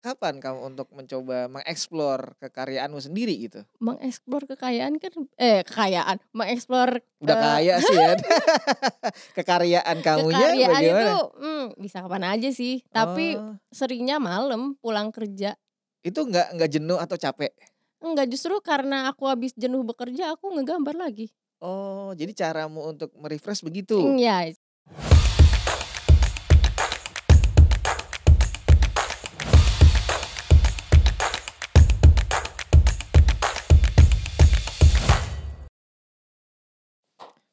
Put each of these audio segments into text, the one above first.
kapan kamu untuk mencoba mengeksplor kekaryaaanmu sendiri gitu? Mengeksplor mengeksplor Udah kaya sih ya. Kekaryaan kamunya kekaryaan itu bagaimana? bisa kapan aja sih. Tapi Oh, seringnya malam pulang kerja. itu nggak jenuh atau capek? Enggak, justru karena aku habis jenuh bekerja aku ngegambar lagi. Oh, jadi caramu untuk me-refresh begitu? Iya.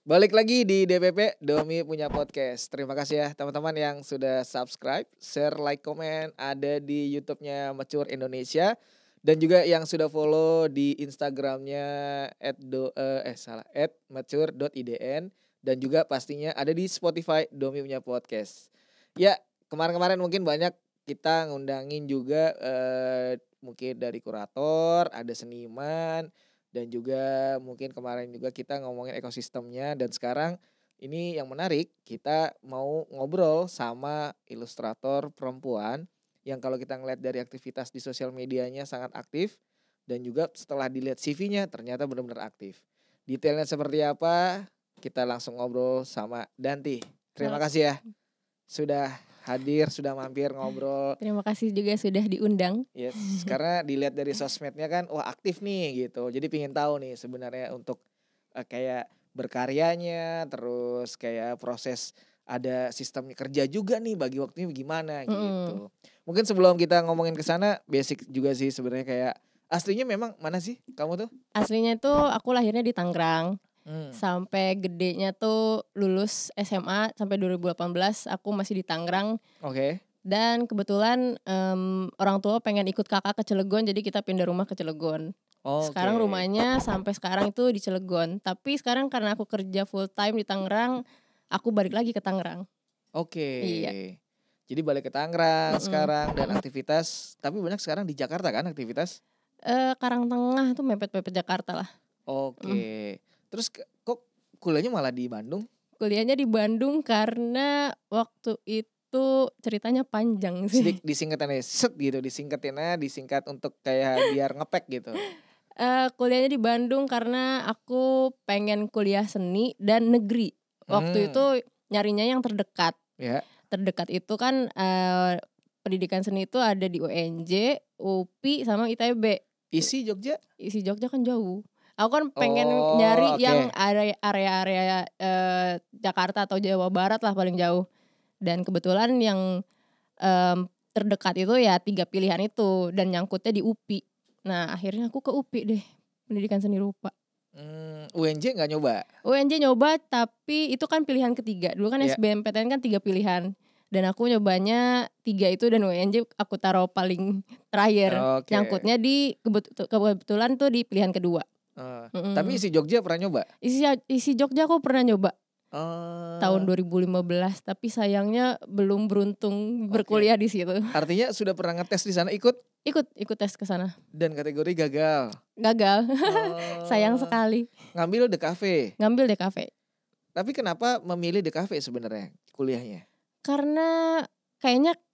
Balik lagi di DPP, Domi punya podcast. Terima kasih ya teman-teman yang sudah subscribe, share, like, komen. Ada di YouTube-nya Mature Indonesia. Dan juga yang sudah follow di Instagramnya @mature.idn. Dan juga pastinya ada di Spotify, Domi punya podcast. Ya, kemarin-kemarin mungkin banyak kita ngundangin juga mungkin dari kurator, ada seniman. Dan juga mungkin kemarin juga kita ngomongin ekosistemnya, dan sekarang ini yang menarik, kita mau ngobrol sama ilustrator perempuan yang kalau kita ngeliat dari aktivitas di sosial medianya sangat aktif, dan juga setelah dilihat CV-nya ternyata benar-benar aktif. Detailnya seperti apa? Kita langsung ngobrol sama Danti. Terima kasih ya sudah hadir, sudah mampir ngobrol. Terima kasih juga sudah diundang. Yes, karena dilihat dari sosmednya kan, wah aktif nih gitu. Jadi pingin tahu nih sebenarnya untuk kayak berkaryanya, terus kayak proses ada sistem kerja juga nih, bagi waktunya gimana gitu. Mungkin sebelum kita ngomongin ke sana, basic juga sih sebenarnya, kayak aslinya memang mana sih kamu tuh? Aslinya itu aku lahirnya di Tangerang. Sampai gedenya tuh lulus SMA sampai 2018 aku masih di Tangerang. Oke. Dan kebetulan orang tua pengen ikut kakak ke Cilegon, jadi kita pindah rumah ke Cilegon. Sekarang Oke. rumahnya sampai sekarang itu di Cilegon. Tapi sekarang karena aku kerja full time di Tangerang, aku balik lagi ke Tangerang. Oke. Iya. Jadi balik ke Tangerang sekarang dan Mm-mm. aktivitas, tapi banyak sekarang di Jakarta kan aktivitas? Karangtengah tuh mepet-mepet Jakarta lah. Oke. Terus kok kuliahnya malah di Bandung? Kuliahnya di Bandung karena waktu itu ceritanya panjang sih. Disingkatin aja, disingkat untuk kayak biar ngepek gitu. Kuliahnya di Bandung karena aku pengen kuliah seni dan negeri. Waktu itu nyarinya yang terdekat. Ya. Terdekat itu kan pendidikan seni itu ada di UNJ, UPI sama ITB. Isi Jogja? Isi Jogja kan jauh. Aku kan pengen Oh, nyari oke. yang area-area Jakarta atau Jawa Barat lah paling jauh. Dan kebetulan yang terdekat itu ya 3 pilihan itu, dan nyangkutnya di UPI. Nah akhirnya aku ke UPI deh, pendidikan seni rupa. UNJ nggak nyoba? UNJ nyoba tapi itu kan pilihan ketiga. Dulu kan Iya. SBMPTN kan 3 pilihan. Dan aku nyobanya 3 itu, dan UNJ aku taruh paling terakhir. Oke. Nyangkutnya di kebetulan tuh di pilihan kedua. Tapi isi Jogja pernah nyoba? Isi Jogja aku pernah nyoba tahun Oh, 2015, tapi sayangnya belum beruntung berkuliah di situ. artinya sudah pernah ngetes di sana, ikut Ikut tes ke sana. dan kategori gagal. Gagal. Oh, Sayang sekali. ngambil DKV. Ngambil DKV. Tapi kenapa memilih DKV sebenarnya kuliahnya? Karena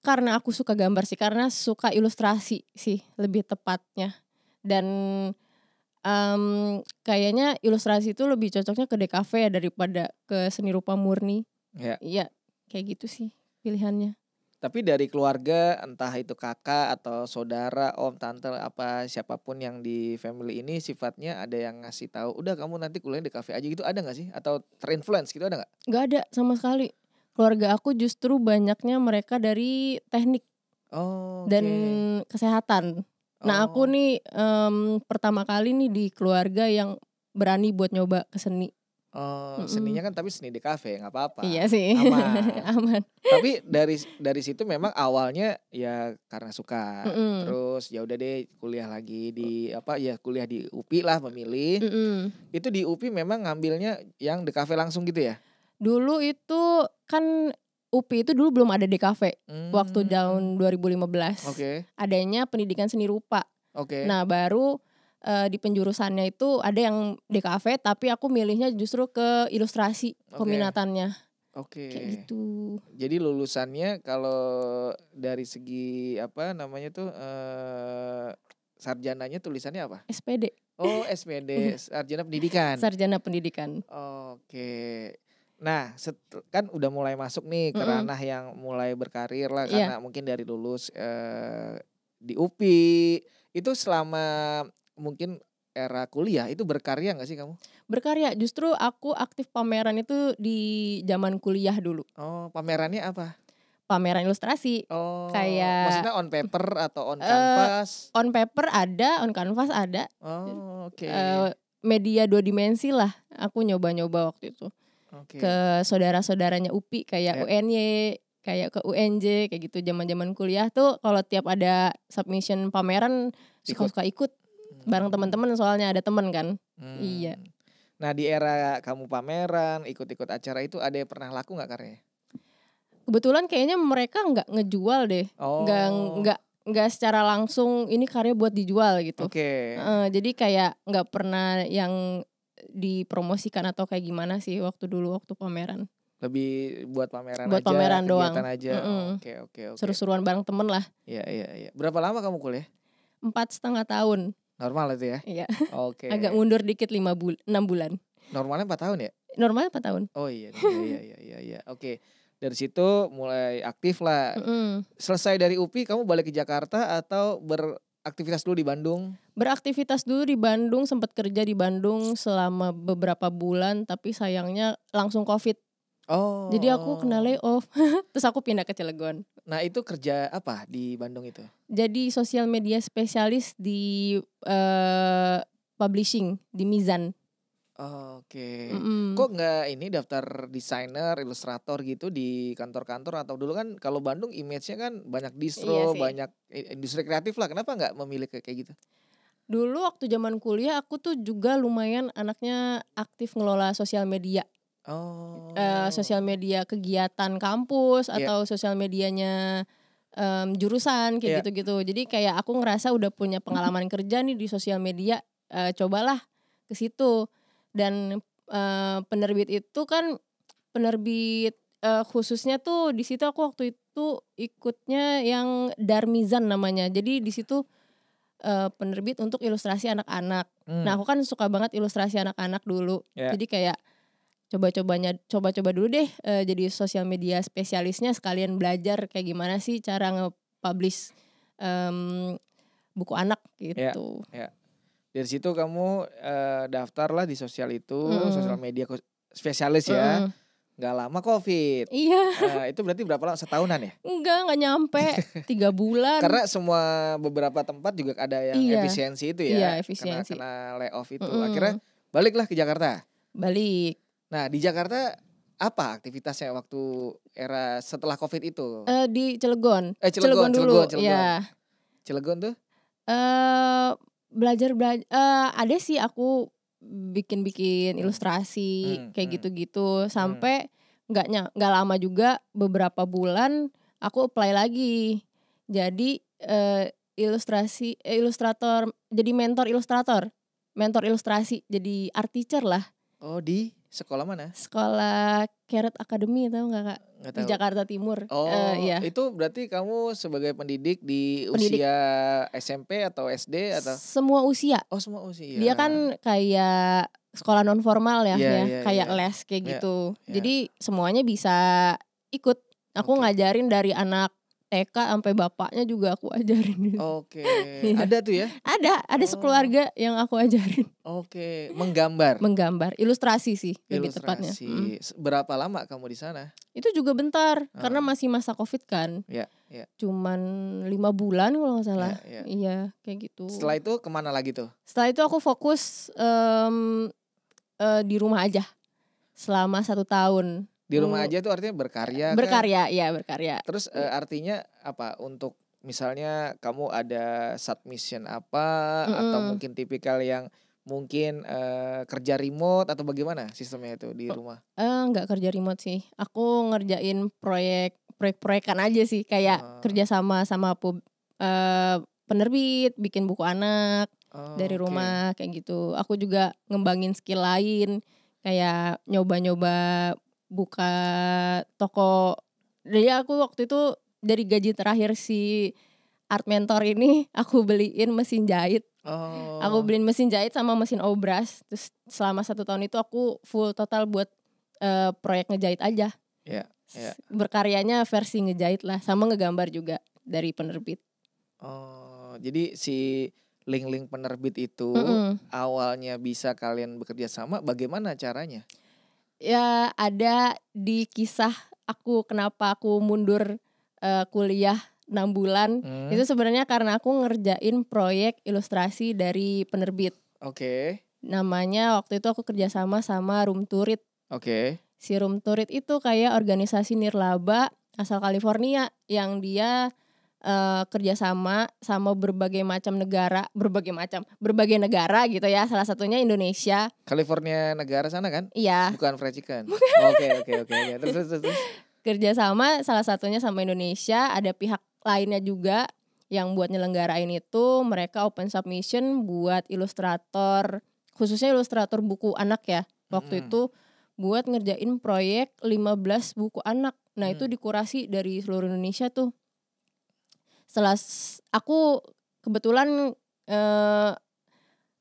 karena aku suka gambar sih, karena suka ilustrasi sih lebih tepatnya. Dan kayaknya ilustrasi itu lebih cocoknya ke DKV ya daripada ke seni rupa murni. Ya. Iya, kayak gitu sih pilihannya. Tapi dari keluarga, entah itu kakak atau saudara, om, tante, apa siapapun yang di family ini, sifatnya ada yang ngasih tahu, udah kamu nanti kuliah di kafe aja gitu, ada nggak sih? Atau terinfluence gitu, ada nggak? Gak ada sama sekali. Keluarga aku justru banyaknya mereka dari teknik Oh, dan kesehatan. Nah aku nih pertama kali nih di keluarga yang berani buat nyoba ke seni. Seninya kan tapi seni di kafe, nggak apa-apa. Iya sih. Aman. Aman. Tapi dari situ memang awalnya ya karena suka. Terus ya udah deh kuliah lagi di kuliah di UPI lah memilih. Itu di UPI memang ngambilnya yang di kafe langsung gitu ya? Dulu itu kan UPI itu dulu belum ada DKV waktu tahun 2015. Oke. Adanya pendidikan seni rupa. Oke. Nah baru di penjurusannya itu ada yang DKV, tapi aku milihnya justru ke ilustrasi peminatannya. Oke. kayak gitu. Jadi lulusannya kalau dari segi apa namanya tuh sarjananya tulisannya apa? SPD, Oh, SPD, sarjana pendidikan. sarjana pendidikan. Oke. Nah, kan udah mulai masuk nih ke Mm-mm. ranah yang mulai berkarir lah Iya. karena mungkin dari lulus di UPI itu selama mungkin era kuliah itu berkarya nggak sih kamu? Berkarya, justru aku aktif pameran itu di zaman kuliah dulu. Oh, pamerannya apa? Pameran ilustrasi. Oh, Kayak maksudnya on paper atau on eh canvas? on paper ada, on canvas ada. Oh, oke. Media 2 dimensi lah. Aku nyoba-nyoba waktu itu. Oke. Ke saudara-saudaranya UPI kayak Ya. UNY, kayak ke UNJ, kayak gitu. Zaman-zaman kuliah tuh kalau tiap ada submission pameran suka-suka ikut bareng teman-teman, soalnya ada temen kan. Iya. Nah, di era kamu pameran, ikut-ikut acara itu ada yang pernah laku nggak karyanya? Kebetulan kayaknya mereka nggak ngejual deh. Oh. Nggak secara langsung ini karya buat dijual gitu. Oke. Jadi kayak nggak pernah yang dipromosikan atau kayak gimana sih waktu pameran. Lebih buat pameran Buat aja, pameran doang. kegiatan aja. Oke. Seru-seruan bareng temen lah. Iya. Berapa lama kamu kuliah? 4,5 tahun. Normal itu ya? Iya. Oke. Agak mundur dikit 6 bulan. Normalnya 4 tahun ya? Normalnya 4 tahun. Oh iya. Oke. Dari situ mulai aktif lah. Selesai dari UPI kamu balik ke Jakarta atau beraktivitas dulu di Bandung? Beraktivitas dulu di Bandung, sempat kerja di Bandung selama beberapa bulan, tapi sayangnya langsung COVID. Oh. Jadi aku kena layoff. Terus aku pindah ke Cilegon. Nah, itu kerja apa di Bandung itu? Jadi sosial media spesialis di publishing di Mizan. Oke. Kok nggak ini daftar desainer, ilustrator gitu di kantor-kantor, atau dulu kan kalau Bandung image-nya kan banyak distro, Iya sih. banyak industri kreatif lah. Kenapa nggak memilih kayak gitu? Dulu waktu zaman kuliah aku tuh juga lumayan anaknya aktif ngelola sosial media. Oh. Sosial media kegiatan kampus atau sosial medianya jurusan kayak gitu-gitu. Jadi kayak aku ngerasa udah punya pengalaman kerja nih di sosial media, cobalah ke situ. Dan penerbit itu kan penerbit khususnya tuh di situ aku waktu itu ikutnya yang Darmizan namanya. Jadi di situ penerbit untuk ilustrasi anak-anak. Nah, aku kan suka banget ilustrasi anak-anak dulu. Jadi kayak coba dulu deh jadi sosial media spesialisnya, sekalian belajar kayak gimana sih cara nge-publish buku anak gitu. Ya. Dari situ kamu daftar lah di sosial itu, sosial media spesialis ya. Nggak lama COVID. Iya. Itu berarti berapa lama? Setahunan ya? Nggak nyampe 3 bulan. Karena semua beberapa tempat juga ada yang efisiensi itu ya. Iya, efisiensi. Kena layoff itu. Akhirnya baliklah ke Jakarta. Balik. Nah, di Jakarta apa aktivitasnya waktu era setelah COVID itu? Di Cilegon. Cilegon dulu. Cilegon. Ya. Cilegon tuh? Belajar ada sih aku bikin ilustrasi kayak gitu-gitu sampai nggak lama juga, beberapa bulan aku apply lagi jadi ilustrator, jadi mentor ilustrasi, jadi art teacher lah. Oh, di sekolah mana? Sekolah Carrot Academy, tahu nggak Kak? Nggak Di tahu. Jakarta Timur. Iya. Itu berarti kamu sebagai pendidik di usia SMP atau SD atau? Semua usia. Oh, semua usia. Dia kan kayak sekolah non formal ya, kayak les kayak gitu. Jadi semuanya bisa ikut. Aku ngajarin dari anak TK sampai bapaknya juga aku ajarin. Oke. Ada tuh ya? Ada sekeluarga yang aku ajarin. Oke, menggambar. Ilustrasi sih lebih tepatnya. Berapa lama kamu di sana? Itu juga bentar karena masih masa COVID kan. Iya. Cuman 5 bulan kalau nggak salah. Iya, kayak gitu. Setelah itu kemana lagi tuh? Setelah itu aku fokus di rumah aja selama 1 tahun. Di rumah aja tuh artinya berkarya? Berkarya. Terus artinya apa? Untuk misalnya kamu ada submission apa, atau mungkin tipikal yang mungkin kerja remote atau bagaimana sistemnya itu di rumah? Nggak kerja remote sih. Aku ngerjain proyek-proyekan aja sih, kayak kerja sama penerbit, bikin buku anak dari rumah kayak gitu. Aku juga ngembangin skill lain, kayak nyoba-nyoba buka toko. Jadi aku waktu itu dari gaji terakhir si art mentor ini aku beliin mesin jahit. Aku beliin mesin jahit sama mesin obras. Terus selama 1 tahun itu aku full total buat proyek ngejahit aja. Ya. Berkaryanya versi ngejahit lah, sama ngegambar juga dari penerbit. Jadi si link-link penerbit itu awalnya bisa kalian bekerja sama, bagaimana caranya? Ya ada di kisah aku kenapa aku mundur kuliah 6 bulan. Itu sebenarnya karena aku ngerjain proyek ilustrasi dari penerbit. Oke. Namanya waktu itu aku kerjasama sama Room to Read. Oke. Si Room to Read itu kayak organisasi nirlaba asal California yang dia kerjasama sama berbagai negara gitu ya. Salah satunya Indonesia. California negara sana kan? Iya. Bukan fried chicken. Oke. Terus. Kerjasama salah satunya sama Indonesia. Ada pihak lainnya juga yang buat nyelenggarain itu. Mereka open submission buat ilustrator, khususnya ilustrator buku anak ya. Waktu itu buat ngerjain proyek 15 buku anak. Nah itu dikurasi dari seluruh Indonesia tuh. Setelah aku kebetulan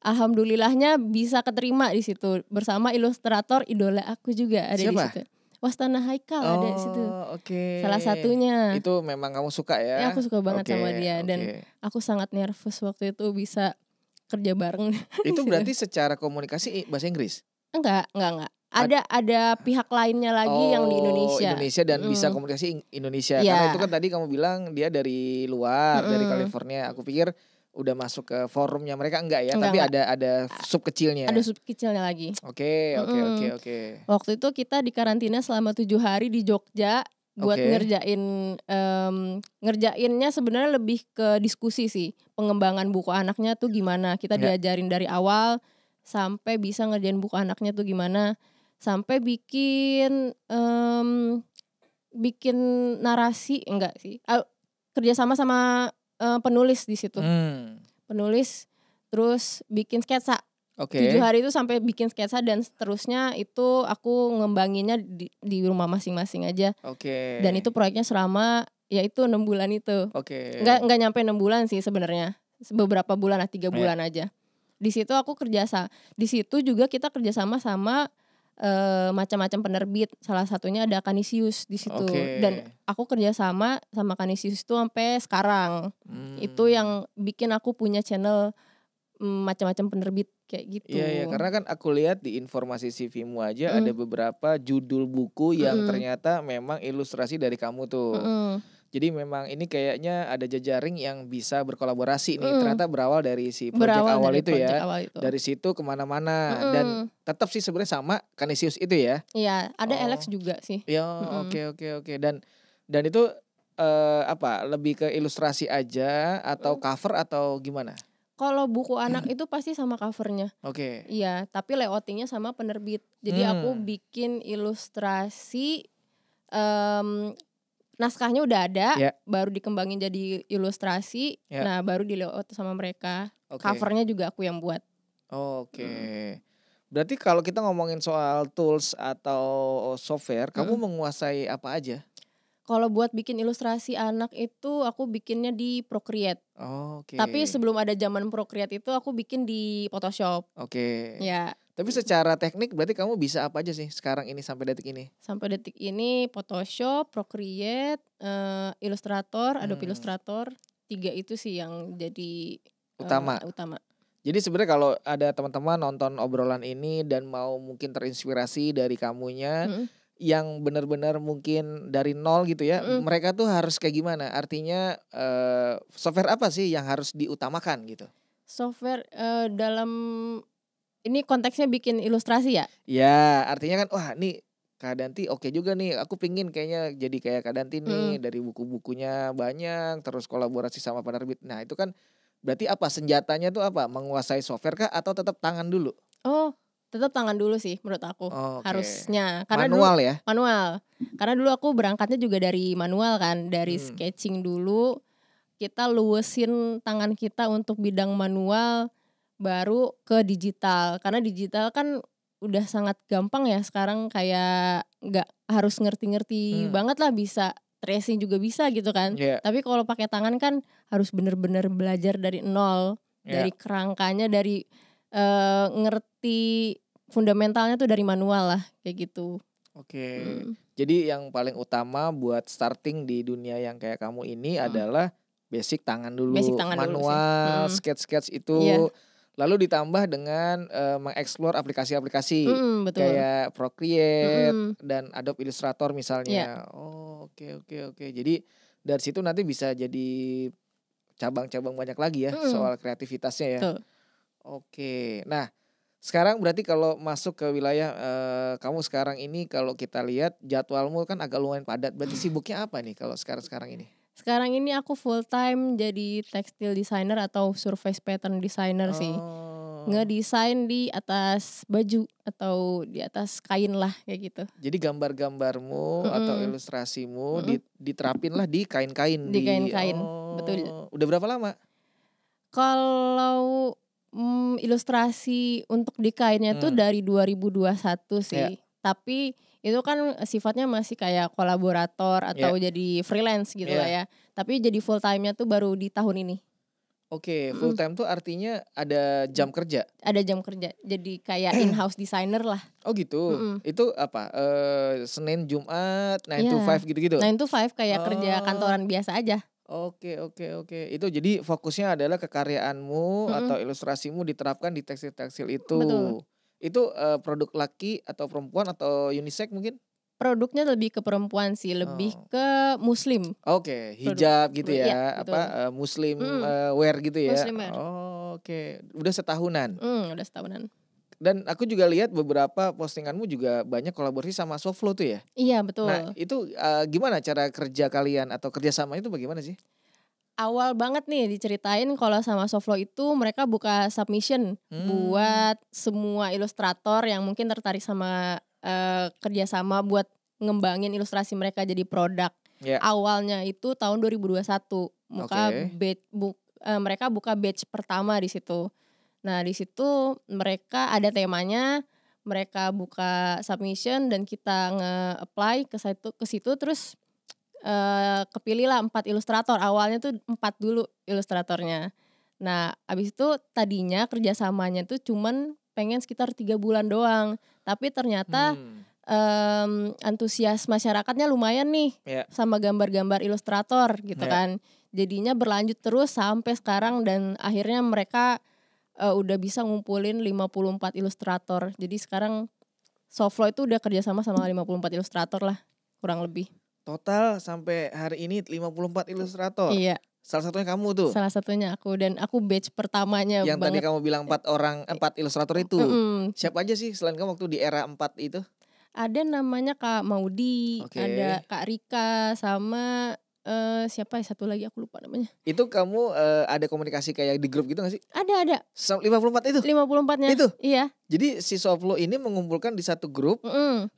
alhamdulillahnya bisa keterima di situ bersama ilustrator idola aku juga ada. Siapa? Di situ. Wastana Haikal ada di situ. Oke. Salah satunya. Itu memang kamu suka ya? Ya aku suka banget sama dia dan aku sangat nervous waktu itu bisa kerja bareng. Itu berarti secara komunikasi bahasa Inggris? Enggak. Ada pihak lainnya lagi yang di Indonesia. Indonesia dan bisa komunikasi Indonesia. Karena itu kan tadi kamu bilang dia dari luar, dari California. Aku pikir udah masuk ke forumnya mereka enggak ya, tapi ada sub kecilnya. Ada sub kecilnya lagi. Oke. Waktu itu kita di karantina selama 7 hari di Jogja buat ngerjainnya sebenarnya lebih ke diskusi sih. Pengembangan buku anaknya tuh gimana. Kita diajarin dari awal sampai bisa ngerjain buku anaknya tuh gimana. Sampai bikin narasi enggak sih? Kerjasama sama penulis di situ. Penulis terus bikin sketsa. 7 hari itu sampai bikin sketsa dan seterusnya itu aku ngembanginnya di rumah masing-masing aja. Dan itu proyeknya selama ya itu 6 bulan itu. Enggak nyampe 6 bulan sih sebenarnya. Beberapa bulan 3 bulan aja. Di situ aku di situ juga kita kerjasama sama macam-macam penerbit. Salah satunya ada Canisius di situ. Dan aku kerjasama sama Canisius itu sampai sekarang. Itu yang bikin aku punya channel macam-macam penerbit kayak gitu. Iya, karena kan aku lihat di informasi CV-mu aja ada beberapa judul buku yang ternyata memang ilustrasi dari kamu tuh. Jadi memang ini kayaknya ada jejaring yang bisa berkolaborasi nih. Ternyata berawal dari si project awal itu ya. Dari situ kemana-mana. Dan tetap sih sebenarnya sama Canisius itu ya. Iya, ada Alex juga sih. Ya, oke. Dan itu lebih ke ilustrasi aja atau cover atau gimana? Kalau buku anak itu pasti sama covernya. Iya, tapi layoutingnya sama penerbit. Jadi aku bikin ilustrasi, naskahnya udah ada, baru dikembangin jadi ilustrasi. Nah baru di layout sama mereka. Covernya juga aku yang buat. Berarti kalau kita ngomongin soal tools atau software, kamu menguasai apa aja? Kalau buat bikin ilustrasi anak itu aku bikinnya di Procreate. Tapi sebelum ada zaman Procreate itu aku bikin di Photoshop. Ya. Tapi secara teknik berarti kamu bisa apa aja sih sekarang ini sampai detik ini? Sampai detik ini Photoshop, Procreate, Illustrator, Adobe Illustrator. 3 itu sih yang jadi utama. Jadi sebenarnya kalau ada teman-teman nonton obrolan ini dan mau mungkin terinspirasi dari kamunya yang benar-benar mungkin dari nol gitu ya, mereka tuh harus kayak gimana? Artinya software apa sih yang harus diutamakan gitu? Software dalam ini konteksnya bikin ilustrasi ya? Ya, artinya kan wah nih Kak Danti oke juga nih, aku pingin kayaknya jadi kayak Kak Danti nih, dari buku-bukunya banyak, terus kolaborasi sama penerbit. Nah itu kan berarti apa senjatanya tuh apa? Menguasai software kah atau tetap tangan dulu? Tetap tangan dulu sih menurut aku. Harusnya. Karena manual dulu, ya? Manual. Karena dulu aku berangkatnya juga dari manual kan. Dari sketching dulu. Kita luwesin tangan kita untuk bidang manual. Baru ke digital. Karena digital kan udah sangat gampang ya sekarang, kayak nggak harus ngerti-ngerti banget lah, bisa tracing juga bisa gitu kan. Iya. Tapi kalau pakai tangan kan harus bener-bener belajar dari nol, dari Iya. kerangkanya, dari ngerti fundamentalnya tuh dari manual lah kayak gitu. Oke. Jadi yang paling utama buat starting di dunia yang kayak kamu ini adalah basic tangan dulu, Basic tangan dulu sih. manual, sketch-sketch Iya. itu, lalu ditambah dengan mengeksplor aplikasi-aplikasi Betul. kayak Procreate dan Adobe Illustrator misalnya. Iya. Oh, oke. Jadi dari situ nanti bisa jadi cabang-cabang banyak lagi ya soal kreativitasnya ya. Betul. Oke. Nah, sekarang berarti kalau masuk ke wilayah kamu sekarang ini, kalau kita lihat jadwalmu kan agak lumayan padat. Berarti sibuknya apa nih kalau sekarang ini? Sekarang ini aku full time jadi textile designer atau surface pattern designer sih. Oh. Ngedesain di atas baju atau di atas kain lah kayak gitu. Jadi gambar-gambarmu atau ilustrasimu diterapin lah di kain-kain. Di kain-kain, betul. Udah berapa lama? Kalau ilustrasi untuk di kainnya tuh dari 2021 sih. Iya. Tapi itu kan sifatnya masih kayak kolaborator atau jadi freelance gitu lah ya. Tapi jadi full time-nya tuh baru di tahun ini. Oke, full time tuh artinya ada jam kerja? Ada jam kerja, jadi kayak in-house designer lah. Oh gitu, itu apa, Senin, Jumat, 9 to 5 gitu-gitu? 9 to 5 kayak kerja kantoran biasa aja. Oke. Itu jadi fokusnya adalah kekaryaanmu atau ilustrasimu diterapkan di tekstil-tekstil itu. Betul. Itu produk laki atau perempuan atau unisex mungkin? Produknya lebih ke perempuan sih, lebih ke muslim. Oke, hijab gitu ya, Iya, betul. muslim wear gitu ya. Muslim wear. Oke, udah setahunan. Udah setahunan. Dan aku juga lihat beberapa postinganmu juga banyak kolaborasi sama Soflo tuh ya. Iya, betul. Nah, itu gimana cara kerja kalian atau kerjasamanya itu bagaimana sih? Awal banget nih diceritain kalau sama Soflo itu mereka buka submission buat semua ilustrator yang mungkin tertarik sama kerjasama buat ngembangin ilustrasi mereka jadi produk. Ya. Awalnya itu tahun 2021. Mereka buka batch pertama di situ. Nah, di situ mereka ada temanya, mereka buka submission dan kita nge-apply ke situ terus kepilih lah 4 ilustrator. Awalnya tuh 4 dulu ilustratornya. Nah, abis itu tadinya kerjasamanya tuh cuman pengen sekitar 3 bulan doang. Tapi ternyata antusias masyarakatnya lumayan nih sama gambar-gambar ilustrator gitu kan. Jadinya berlanjut terus sampai sekarang dan akhirnya mereka udah bisa ngumpulin 54 ilustrator. Jadi sekarang Soflo itu udah kerjasama sama 54 ilustrator lah kurang lebih. Total sampai hari ini 54 ilustrator? Iya. Salah satunya kamu tuh? Salah satunya aku dan aku batch pertamanya yang banget. Tadi kamu bilang 4 ilustrator itu. Siapa aja sih selain kamu waktu di era 4 itu? Ada namanya Kak Maudi, ada Kak Rika, sama siapa ya satu lagi aku lupa namanya. Itu kamu ada komunikasi kayak di grup gitu gak sih? Ada. 54 itu? 54-nya. Itu? Iya. Jadi si Soflo ini mengumpulkan di satu grup 54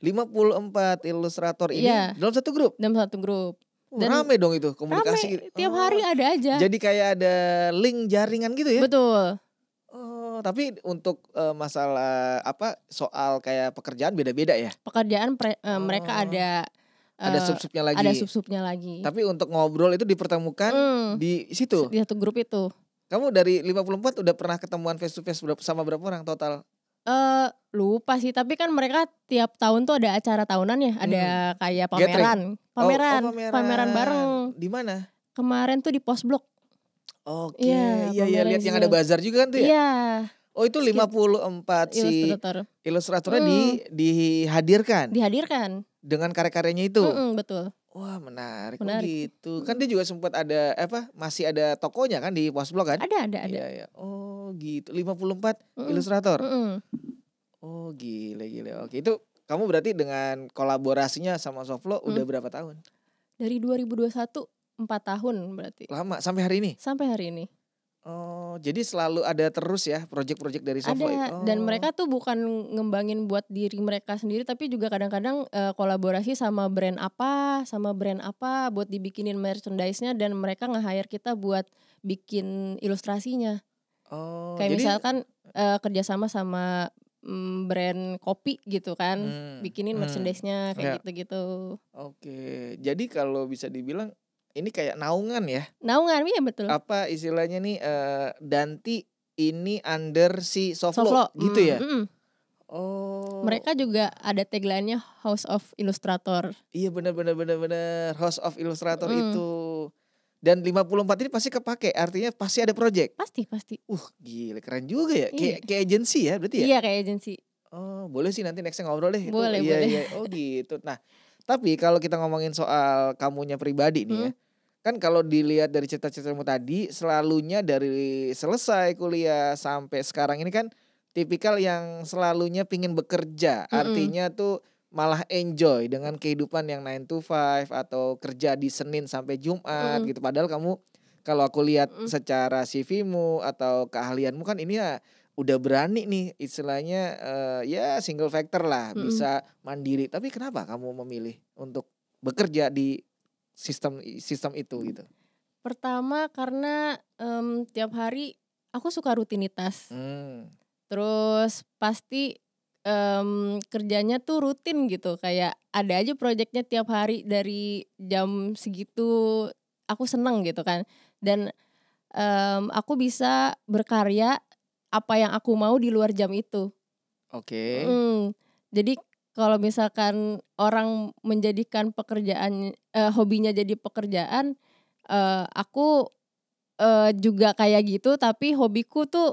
ilustrator ini dalam satu grup? Dalam satu grup. Dan rame dong itu komunikasi. Rame, tiap hari ada aja. Jadi kayak ada link jaringan gitu ya? Betul. Tapi untuk masalah soal kayak pekerjaan beda-beda ya? Pekerjaan mereka ada sub-subnya lagi. Ada sub-subnya lagi. Tapi untuk ngobrol itu dipertemukan di situ. Di satu grup itu. Kamu dari 54 udah pernah ketemuan face to face sama berapa orang total? Lupa sih, tapi kan mereka tiap tahun tuh ada acara tahunan ya, ada kayak pameran. Pameran bareng. Di mana? Kemarin tuh di Postblok. Oke, iya lihat yang ada bazar juga kan tuh ya? Iya. Oh, itu 54 si ilustratornya dihadirkan. Dengan karya-karyanya itu. Betul. Wah, menarik. Gitu. Kan dia juga sempat ada masih ada tokonya kan di Postblok kan? Ada. Iya. Oh, gitu. 54 ilustrator. Oh, gile. Oke, itu kamu berarti dengan kolaborasinya sama Soflo udah berapa tahun? Dari 2021 4 tahun berarti. Lama sampai hari ini? Sampai hari ini. Oh, jadi selalu ada terus ya project-project dari Soflo? Ada, dan mereka tuh bukan ngembangin buat diri mereka sendiri, tapi juga kadang-kadang kolaborasi sama brand apa buat dibikinin merchandise-nya, dan mereka nge-hire kita buat bikin ilustrasinya. Kayak misalkan kerjasama sama brand kopi gitu kan, bikinin Ya. merchandise-nya kayak gitu-gitu. Oke, jadi kalau bisa dibilang ini kayak naungan ya? Naungan, iya betul. Apa istilahnya nih, Danti ini under si Soflo, Soflo gitu ya? mhm. Oh. Mereka juga ada tagline-nya House of Illustrator. Iya bener, House of Illustrator Mhm. itu. Dan 54 ini pasti kepake, artinya pasti ada project? Pasti. Gila keren juga ya, Iya. kayak agency ya berarti ya? Iya kayak agensi. Oh boleh sih nanti next-nya ngobrol deh itu, Boleh. iya, oh gitu. Nah tapi kalau kita ngomongin soal kamunya pribadi nih ya, kan kalau dilihat dari cerita-ceritamu tadi selalunya dari selesai kuliah sampai sekarang ini kan tipikal yang selalunya pingin bekerja, artinya tuh malah enjoy dengan kehidupan yang 9 to 5 atau kerja di Senin sampai Jumat gitu. Padahal kamu kalau aku lihat secara CV-mu atau keahlianmu kan ini ya udah berani nih istilahnya ya single factor lah, bisa mandiri. Tapi kenapa kamu memilih untuk bekerja di sistem itu gitu? Pertama karena tiap hari aku suka rutinitas. Terus pasti kerjanya tuh rutin gitu, kayak ada aja proyeknya tiap hari dari jam segitu, aku seneng gitu kan. Dan aku bisa berkarya apa yang aku mau di luar jam itu. Oke. Jadi kalau misalkan orang menjadikan pekerjaan hobinya jadi pekerjaan, aku juga kayak gitu, tapi hobiku tuh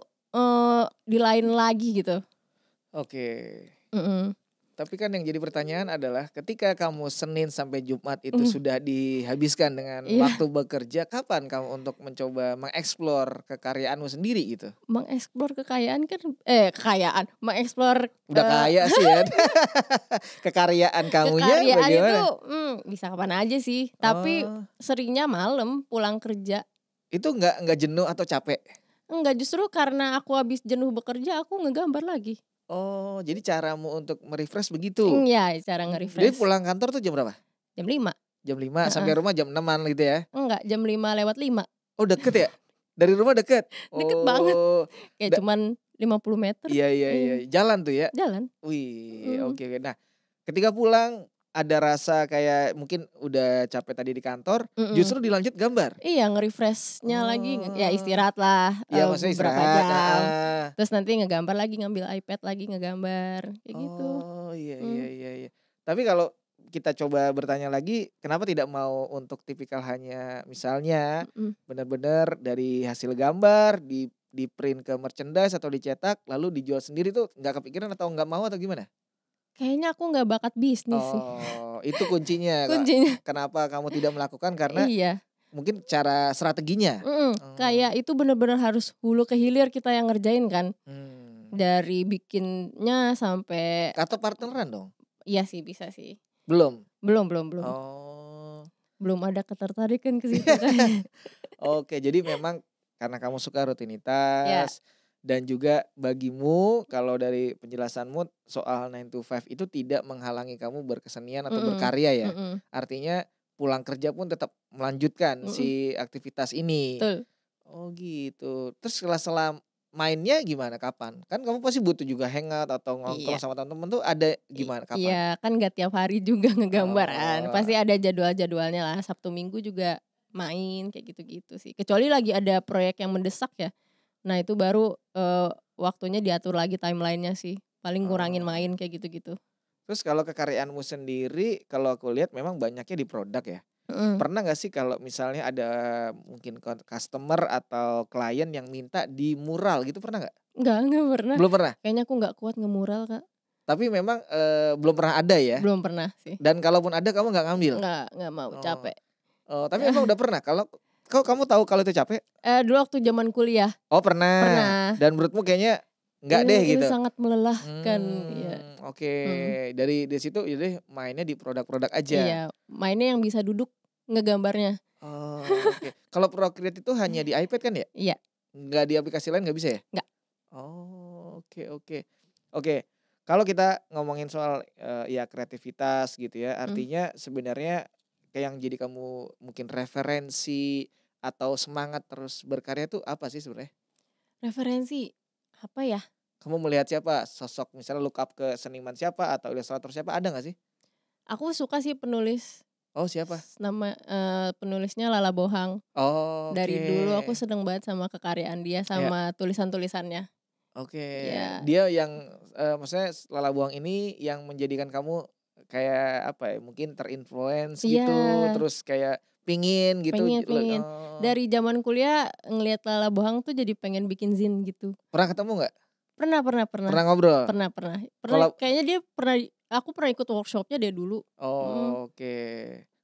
di lain lagi gitu. Oke. Mhm. Tapi kan yang jadi pertanyaan adalah ketika kamu Senin sampai Jumat itu sudah dihabiskan dengan Iya. waktu bekerja, kapan kamu untuk mencoba mengeksplor kekayaaanmu sendiri gitu? Mengeksplor kekayaan, mengeksplor Udah kaya sih ya. Kekaryaan kamunya kekaryaan itu bagaimana? bisa kapan aja sih, tapi Oh, seringnya malam pulang kerja. itu nggak jenuh atau capek? Enggak, justru karena aku habis jenuh bekerja aku ngegambar lagi. Oh, jadi caramu untuk me-refresh begitu? Iya, cara Jadi nge-refresh. pulang kantor tuh jam berapa? Jam 5. Jam 5 Heeh. sampai rumah jam 6-an gitu ya? Enggak, jam 5:05. Oh deket ya? Dari rumah deket? Deket banget, Oh, kayak cuman 50 meter. iya, Iya. jalan tuh ya? Jalan. Wih, oke. Nah, ketika pulang ada rasa kayak mungkin udah capek tadi di kantor, justru dilanjut gambar? Iya, nge-refresh-nya lagi, ya Oh, istirahat lah iya maksudnya beberapa istirahat, jam. heeh. Terus nanti ngegambar lagi, ngambil iPad lagi ngegambar, kayak gitu. Oh, iya. Mmm. Tapi kalau kita coba bertanya lagi, kenapa tidak mau untuk tipikal hanya misalnya benar-benar dari hasil gambar di print ke merchandise atau dicetak lalu dijual sendiri tuh nggak kepikiran atau nggak mau atau gimana? Kayaknya aku nggak bakat bisnis sih. Oh, itu kuncinya, Kuncinya. kenapa kamu tidak melakukan karena Iya, mungkin cara strateginya? Oh, kayak itu bener-bener harus hulu ke hilir kita yang ngerjain kan. mmm. Dari bikinnya sampai Atau partneran dong? iya sih, bisa sih. Belum? Belum. Oh. Belum ada ketertarikan ke situ kan. Oke, jadi memang karena kamu suka Ya. rutinitas dan juga bagimu kalau dari penjelasanmu soal 9 to 5 itu tidak menghalangi kamu berkesenian atau berkarya ya. Artinya pulang kerja pun tetap melanjutkan si aktivitas ini. Betul. Oh gitu. Terus setelah mainnya gimana? Kapan? Kan kamu pasti butuh juga hangout atau Iya. nongkrong sama teman-teman tuh ada gimana? Kapan? Iya, kan nggak tiap hari juga ngegambar kan. Oh, Pasti ada jadwal-jadwalnya lah. Sabtu Minggu juga main kayak gitu-gitu sih. Kecuali lagi ada proyek yang mendesak ya. Nah itu baru waktunya diatur lagi timelinenya sih. Paling ngurangin oh. main kayak gitu-gitu. Terus kalau kekaryaanmu sendiri, kalau aku lihat memang banyaknya di produk ya. Pernah nggak sih kalau misalnya ada mungkin customer atau klien yang minta di mural gitu, pernah nggak? Enggak pernah. Belum pernah? Kayaknya aku nggak kuat ngemural, Kak. Tapi memang belum pernah ada ya? Belum pernah sih. Dan kalaupun ada kamu nggak ngambil? Nggak mau, Oh. capek. Oh, tapi emang udah pernah? Kok kamu tahu kalau itu capek? Dulu waktu zaman kuliah. Oh pernah. Pernah. Dan menurutmu kayaknya nggak deh Ini gitu? sangat melelahkan. Ya. Oke. Dari situ yaudah mainnya di produk-produk aja? Iya, mainnya yang bisa duduk ngegambarnya. Oh, oke. Kalau Procreate itu hanya di iPad kan ya? Iya. Nggak di aplikasi lain nggak bisa ya? Nggak. Oh, oke. Oke, kalau kita ngomongin soal, ya kreativitas gitu ya, artinya sebenarnya kayak yang jadi kamu mungkin referensi atau semangat terus berkarya tuh apa sih sebenarnya? Referensi, apa ya? Kamu melihat siapa? Sosok misalnya look up ke seniman siapa atau ilustrator siapa, ada nggak sih? Aku suka sih penulis, Oh siapa? penulisnya Lala Bohang. Oh, Dari oke. dulu aku seneng banget sama kekaryaan dia, Ya, sama tulisan-tulisannya. oke. Ya, Dia yang maksudnya Lala Buang ini yang menjadikan kamu kayak apa ya? Mungkin terinfluence gitu, iya, terus kayak pingin gitu. pengen pengen. Oh, Dari zaman kuliah ngelihat Lala Bohang tuh jadi pengen bikin zine gitu. pernah ketemu nggak? Pernah pernah pernah. Pernah ngobrol? Pernah pernah. Pernah Kalau kayaknya aku pernah ikut workshop-nya deh dulu. Mhm. oh, oke.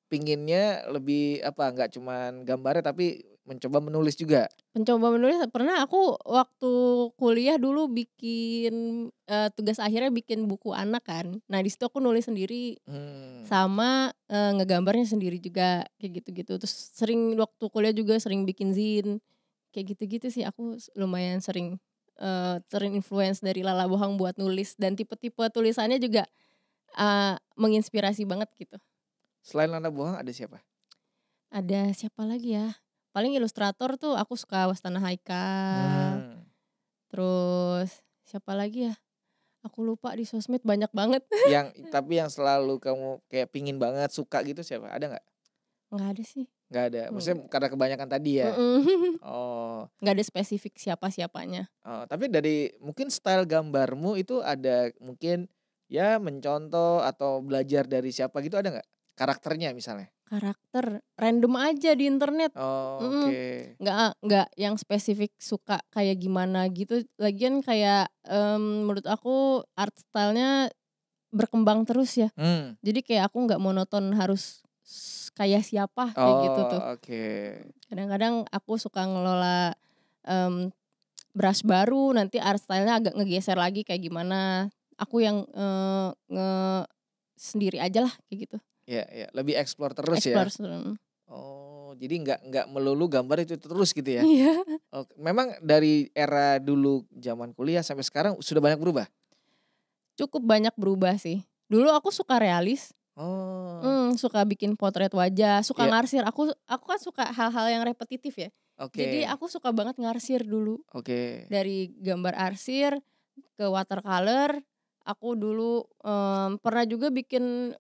Pinginnya lebih apa? Nggak cuman gambarnya tapi mencoba menulis juga. Mencoba menulis pernah, aku waktu kuliah dulu bikin, tugas akhirnya bikin buku anak kan. Nah di situ aku nulis sendiri Hmm. sama, ngegambarnya sendiri juga, kayak gitu-gitu. Terus sering waktu kuliah juga sering bikin zine, kayak gitu-gitu sih aku lumayan sering, terinfluence dari Lala Bohang buat nulis dan tipe-tipe tulisannya juga, menginspirasi banget gitu. Selain Lana Buang ada siapa? Ada siapa lagi ya, paling ilustrator tuh aku suka Wastana Haikal, Hmm. terus siapa lagi ya, aku lupa di sosmed banyak banget. Tapi yang selalu kamu kayak pingin banget suka gitu siapa? Ada nggak? Nggak ada sih, Nggak ada. Maksudnya nggak, karena kebanyakan tadi ya. mhm, Oh, nggak ada spesifik siapa-siapanya. oh, tapi dari mungkin style gambarmu itu ada mungkin ya mencontoh atau belajar dari siapa gitu, ada nggak? Karakternya misalnya. Karakter random aja di internet, Oh, mhm, oke. nggak yang spesifik suka kayak gimana gitu. Lagian kayak, menurut aku art style-nya berkembang terus ya. Hmm. Jadi kayak aku nggak monoton harus kayak siapa, kayak gitu tuh. Oh, oke. Kadang-kadang aku suka ngelola, mmm, brush baru, nanti art style-nya agak ngegeser lagi kayak gimana. Aku yang, sendiri ajalah kayak gitu, Ya, ya, lebih explore terus ya. explore Oh, jadi nggak melulu gambar itu terus gitu ya. iya, Oke, memang dari era dulu zaman kuliah sampai sekarang sudah banyak berubah? cukup banyak berubah sih. Dulu aku suka realis, Oh, suka bikin potret wajah, suka ya, ngarsir, aku kan suka hal-hal yang repetitif ya. Jadi oke, aku suka banget ngarsir dulu, oke. dari gambar arsir ke watercolor. Aku dulu, pernah juga bikin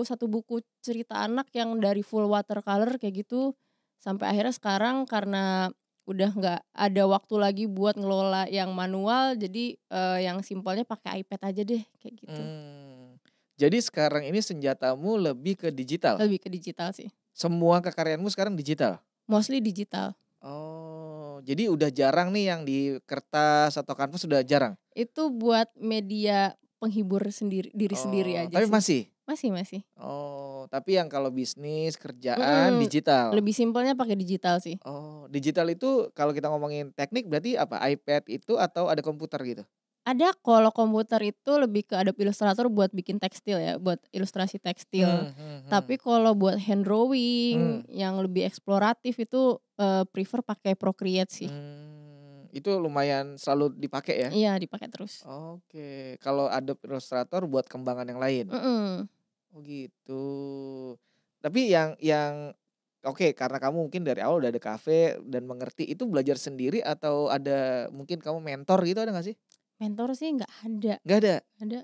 satu buku cerita anak yang dari full watercolor kayak gitu, sampai akhirnya sekarang karena udah nggak ada waktu lagi buat ngelola yang manual, jadi, yang simpelnya pakai iPad aja deh, kayak gitu. Mmm, jadi sekarang ini senjatamu lebih ke digital? Lebih ke digital sih, Semua kekaryaanmu sekarang digital? mostly digital. Oh, jadi udah jarang nih yang di kertas atau kanvas, sudah jarang? Itu buat media penghibur diri sendiri Oh, aja tapi sih. masih? Masih masih, Oh, tapi yang kalau bisnis, kerjaan mhm, digital? lebih simpelnya pakai digital sih. Oh, digital itu kalau kita ngomongin teknik berarti apa? iPad itu atau ada komputer gitu? Ada, kalau komputer itu lebih ke Adobe Illustrator buat bikin tekstil ya, buat ilustrasi tekstil. Tapi kalau buat hand drawing Mmm, yang lebih eksploratif itu, prefer pakai Procreate sih. itu lumayan selalu dipakai ya? Iya, dipakai terus. Oke, kalau Adobe Illustrator buat kembangan yang lain? Mhm. Oh gitu. Tapi yang oke, karena kamu mungkin dari awal udah ada kafe dan mengerti, itu belajar sendiri atau ada mungkin kamu mentor gitu, ada nggak sih? Mentor sih nggak ada, Nggak ada? ada.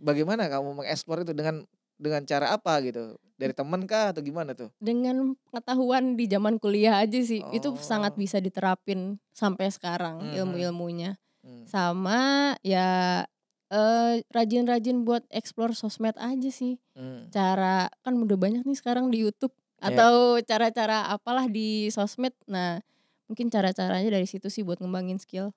Bagaimana kamu mengeksplor itu dengan cara apa gitu? Dari temen kah atau gimana tuh? Dengan pengetahuan di zaman kuliah aja sih, itu sangat Oh, bisa diterapin sampai sekarang mhm, ilmu-ilmunya. mmm, Sama ya, rajin-rajin buat explore sosmed aja sih. mmm, Cara kan udah banyak nih sekarang di YouTube ya, atau cara-cara apalah di sosmed. Nah, mungkin cara-caranya dari situ sih buat ngembangin skill.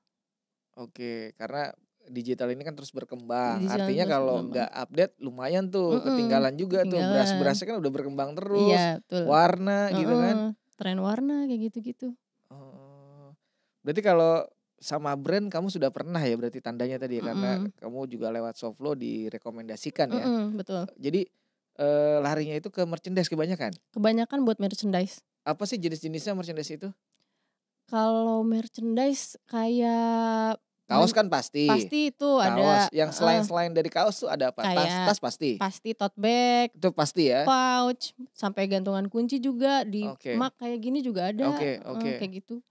oke. Karena digital ini kan terus berkembang, Digital artinya terus kalau berkembang. nggak update lumayan tuh Mhm, ketinggalan juga tuh, ketinggalan. beras-berasnya kan udah berkembang terus, Iya betul. warna gitu kan. Heeh, tren warna kayak gitu-gitu. Oh, berarti kalau sama brand kamu sudah pernah ya berarti tandanya tadi ya, karena Mhm, kamu juga lewat Soflo direkomendasikan ya. betul. Jadi, larinya itu ke merchandise kebanyakan? Kebanyakan buat merchandise. Apa sih jenis-jenisnya merchandise itu? Kalau merchandise kayak Kaos kan pasti, pasti itu kaos. ada, Yang heeh, selain dari kaos tuh ada apa? Tas kayak tas pasti? pasti tote bag, Itu pasti ya? pouch, sampai gantungan kunci juga di Oke, mug kayak gini juga ada, oke, oke, kayak gitu.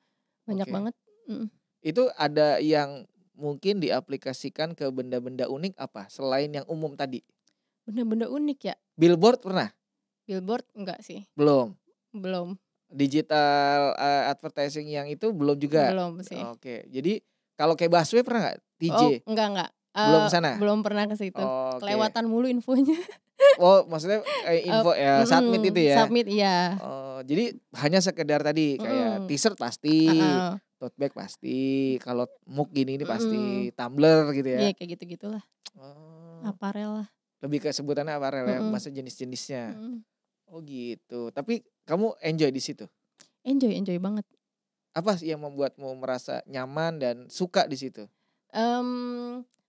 Banyak oke. banget, mhm. Itu ada yang mungkin diaplikasikan ke benda-benda unik apa selain yang umum tadi? Benda-benda unik ya? Billboard pernah? Billboard enggak sih, Belum. belum Digital, advertising yang itu belum juga? belum sih. Oke. Jadi kalau kayak busway pernah nggak? Oh, TJ? enggak, Belum ke sana? belum pernah ke situ. Oke. Kelewatan mulu infonya. Oh, maksudnya, Ep info ya submit itu ya? submit iya. Oh, jadi hanya sekedar tadi kayak Mhm, t-shirt pasti, heeh, tote bag pasti, kalau mug gini ini mhm. pasti, tumbler gitu ya? Iya kayak gitu-gitulah, Oh, aparel lah. lebih ke sebutannya aparel ya, Mhm, maksudnya jenis-jenisnya. mhm. Oh gitu, tapi kamu enjoy di situ? Enjoy banget. Apa sih yang membuatmu merasa nyaman dan suka di situ?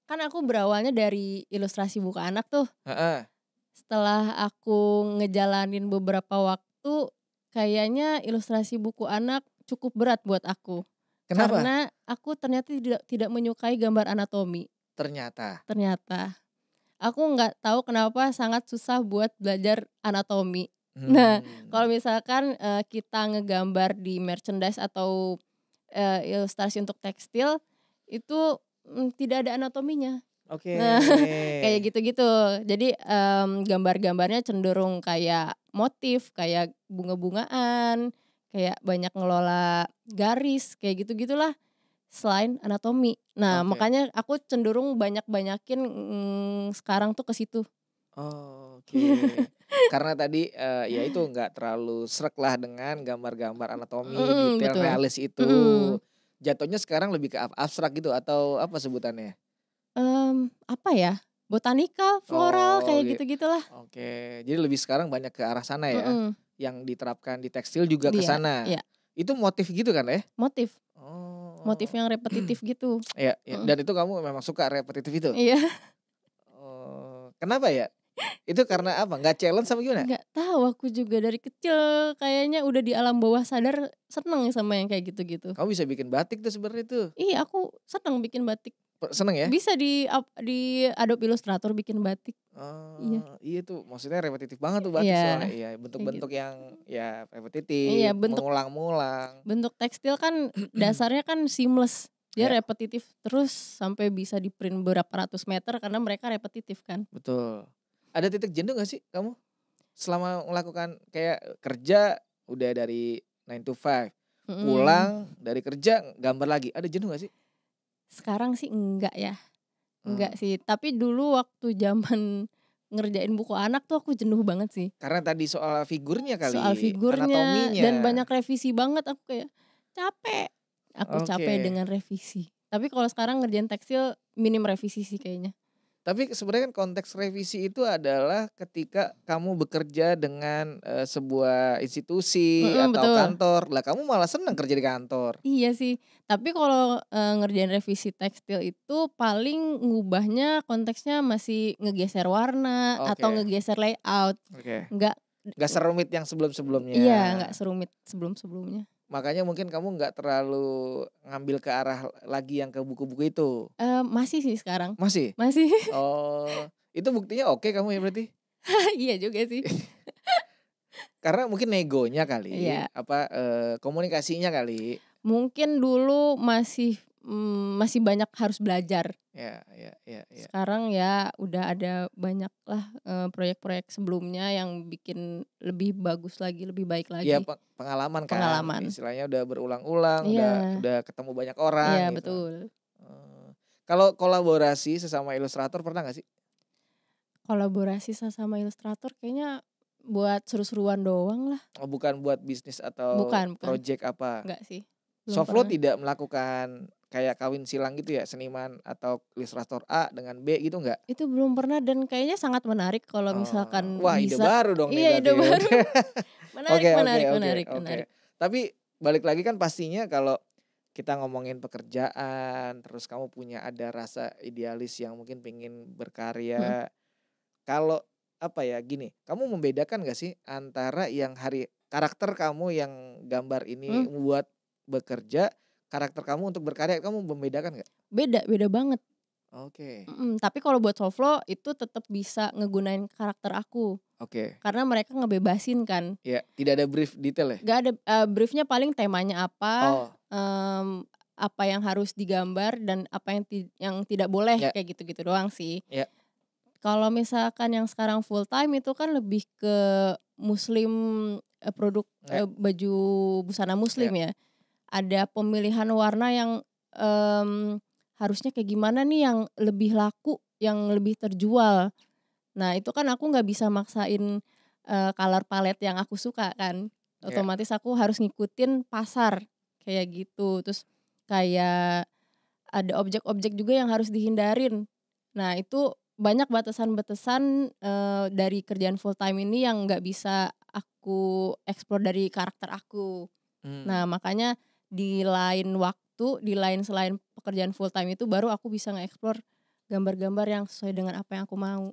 Kan aku berawalnya dari ilustrasi buku anak tuh. Heeh, Setelah aku ngejalanin beberapa waktu, kayaknya ilustrasi buku anak cukup berat buat aku. kenapa? Karena aku ternyata tidak tidak menyukai gambar anatomi, Ternyata. ternyata. Aku nggak tahu kenapa sangat susah buat belajar anatomi. Nah, Hmm, kalau misalkan, kita ngegambar di merchandise atau, ilustrasi untuk tekstil, itu, tidak ada anatominya. oke. Nah, kayak gitu-gitu. Jadi, gambar-gambarnya cenderung kayak motif, kayak bunga-bungaan, kayak banyak ngelola garis, kayak gitu-gitulah, selain anatomi. Nah, Oke. makanya aku cenderung banyak-banyakin, sekarang tuh ke situ. Oh, oke. Karena tadi, ya itu nggak terlalu sreg lah dengan gambar-gambar anatomi, Mhm, detail, betul. realis itu. Mhm. Jatuhnya sekarang lebih ke abstrak gitu atau apa sebutannya? Apa ya, botanikal, floral, Oh, kayak gitu-gitulah. oke. Jadi lebih sekarang banyak ke arah sana ya, Mhm, yang diterapkan di tekstil juga ke iya sana. iya, Itu motif gitu kan ya? motif motif Oh, yang repetitif gitu. iya iya, Mhm, dan itu kamu memang suka repetitif itu? iya. Oh, kenapa ya? Itu karena apa? Nggak challenge apa gimana? Nggak tahu aku juga dari kecil kayaknya udah di alam bawah sadar seneng sama yang kayak gitu-gitu. Kamu bisa bikin batik tuh sebenarnya tuh. Iya aku seneng bikin batik. Seneng ya? Bisa di Adobe Illustrator bikin batik. Iya Oh, iya tuh maksudnya repetitif banget tuh batik soalnya, iya iya kayak bentuk-bentuk gitu. yang ya Iya repetitif, bentuk mengulang-ngulang. bentuk tekstil kan dasarnya kan seamless. Dia Ya, repetitif terus sampai bisa di-print berapa ratus meter karena mereka repetitif kan. betul. Ada titik jenuh gak sih kamu selama melakukan kayak kerja udah dari 9 to 5, Mhm. pulang dari kerja gambar lagi, ada jenuh gak sih? Sekarang sih enggak ya, enggak Mmm, sih. Tapi dulu waktu zaman ngerjain buku anak tuh aku jenuh banget sih. karena tadi soal figurnya Soal kali, figurnya dan anatominya. banyak revisi banget aku kayak, capek. Aku capek Oke. dengan revisi. Tapi kalau sekarang ngerjain tekstil minim revisi sih kayaknya. Tapi sebenarnya kan konteks revisi itu adalah ketika kamu bekerja dengan, sebuah institusi Mhm, atau betul. kantor. Lah kamu malah seneng kerja di kantor. Iya sih. Tapi kalau, ngerjain revisi tekstil itu paling ngubahnya konteksnya masih ngegeser warna atau Oke ngegeser layout. oke. Nggak Nggak serumit yang iya, sebelum-sebelumnya. nggak serumit sebelum-sebelumnya. Makanya mungkin kamu nggak terlalu ngambil ke arah lagi yang ke buku-buku itu. Masih sih sekarang. Masih? Masih. Oh, itu buktinya oke kamu ya berarti? Iya juga sih. Karena mungkin negonya kali, Iya. apa, komunikasinya kali. Mungkin dulu masih, masih banyak harus belajar. Ya ya ya ya. Sekarang ya udah ada banyak lah, proyek-proyek sebelumnya yang bikin lebih bagus lagi, lebih baik Iya lagi, pengalaman kan, pengalaman. istilahnya udah berulang-ulang, Iya udah ketemu banyak orang iya gitu. betul. Kalau kolaborasi sesama ilustrator pernah nggak sih? Kolaborasi sesama ilustrator kayaknya buat seru-seruan doang lah. Oh bukan buat bisnis atau Bukan, project apa? enggak sih, belum Soflo pernah. tidak melakukan kayak kawin silang gitu ya, seniman atau ilustrator A dengan B gitu nggak? Itu belum pernah dan kayaknya sangat menarik kalau Oh, misalkan wah ide bisa. baru dong nih Iya berarti. ide baru. Oke. Menarik Oke oke menarik oke menarik oke. menarik. Tapi balik lagi kan pastinya kalau kita ngomongin pekerjaan, terus kamu punya ada rasa idealis yang mungkin pengen Mhm berkarya. Kalau apa ya, gini, kamu membedakan gak sih antara yang karakter kamu yang gambar ini mhm. buat bekerja, karakter kamu untuk berkarya, kamu membedakan nggak? Beda beda banget. Oke Tapi kalau buat solo itu tetap bisa ngegunain karakter aku, oke. karena mereka ngebebasin kan. Ya, tidak ada brief detail ya? Gak ada, brief paling temanya apa, Oh, mmm, apa yang harus digambar dan apa yang tidak boleh, Ya. kayak gitu-gitu doang sih. Ya. Kalau misalkan yang sekarang full time itu kan lebih ke muslim, produk, Ya. baju busana muslim ya. Ada pemilihan warna yang, harusnya kayak gimana nih yang lebih laku, yang lebih terjual. Nah itu kan aku nggak bisa maksain, color palette yang aku suka kan. Ya. Otomatis aku harus ngikutin pasar, kayak gitu. Terus kayak ada objek-objek juga yang harus dihindarin. Nah itu banyak batasan-batasan, dari kerjaan full time ini yang nggak bisa aku explore dari karakter aku. Nah makanya di lain waktu, di lain selain pekerjaan full time itu baru aku bisa nge-explore gambar-gambar yang sesuai dengan apa yang aku mau.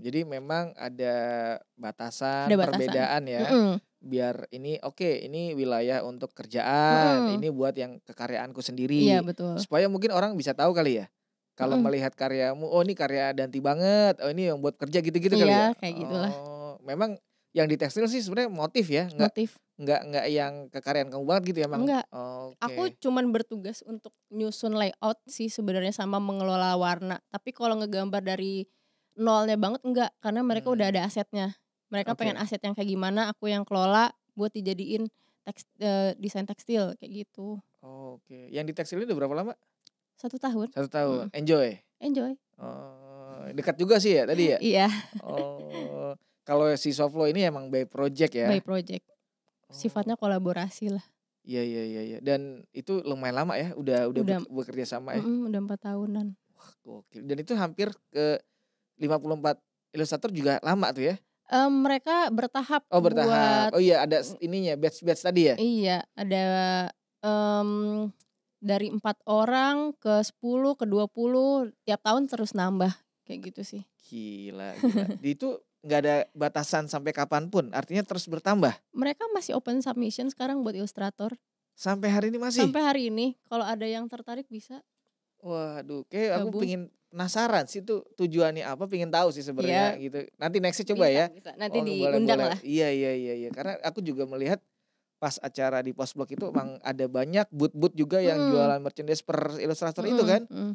Jadi memang ada batasan, Ada batasan. perbedaan ya. Mhm. Biar ini ini wilayah untuk kerjaan, Mhm. ini buat yang kekaryaanku Iya sendiri. betul. Supaya mungkin orang bisa tahu kali ya. Kalau Mhm. melihat karyamu, oh ini karya Danti banget, oh ini yang buat kerja gitu-gitu kali ya. Iya kayak gitulah. Oh, memang yang di tekstil sih sebenarnya motif ya, Motif. nggak yang kekaryaan kamu banget gitu ya emang. Enggak. Aku Oke. cuman bertugas untuk nyusun layout sih sebenarnya sama mengelola warna. Tapi kalau ngegambar dari nolnya banget enggak, karena mereka udah ada asetnya. Mereka pengen Oke. aset yang kayak gimana, aku yang kelola buat dijadiin desain tekstil kayak gitu. Oke. Yang di tekstil ini udah berapa lama? 1 tahun. 1 tahun. Mhm. Enjoy? Enjoy. Oh, dekat juga sih ya tadi ya? Iya. Oh, kalau si Soflo ini emang by project ya? By project. Oh, Sifatnya kolaborasi lah. iya. Dan itu lumayan lama ya, udah Udah bekerja sama ya? udah 4 tahunan. Wah, gokil. Dan itu hampir ke 54 ilustrator juga lama tuh ya? Mereka bertahap Oh bertahap. buat Oh iya ada ininya, batch-batch tadi ya? iya, ada, mmm, dari 4 orang ke 10 ke 20 tiap tahun terus nambah, kayak gitu sih. Gila. Di itu nggak ada batasan sampai kapan pun, artinya terus bertambah? Mereka masih open submission sekarang buat ilustrator. Sampai hari ini masih? Sampai hari ini kalau ada yang tertarik bisa Waduh, kayak aku gabung. pengen penasaran sih tuh tujuannya apa, pengen tahu sih sebenarnya Iya, gitu. Nanti nextnya coba ya. bisa, nanti Oh diundang boleh. lah. Iya. Karena aku juga melihat pas acara di Postblok itu emang ada banyak booth-booth juga yang Mhm, jualan merchandise per ilustrator itu kan. mhm.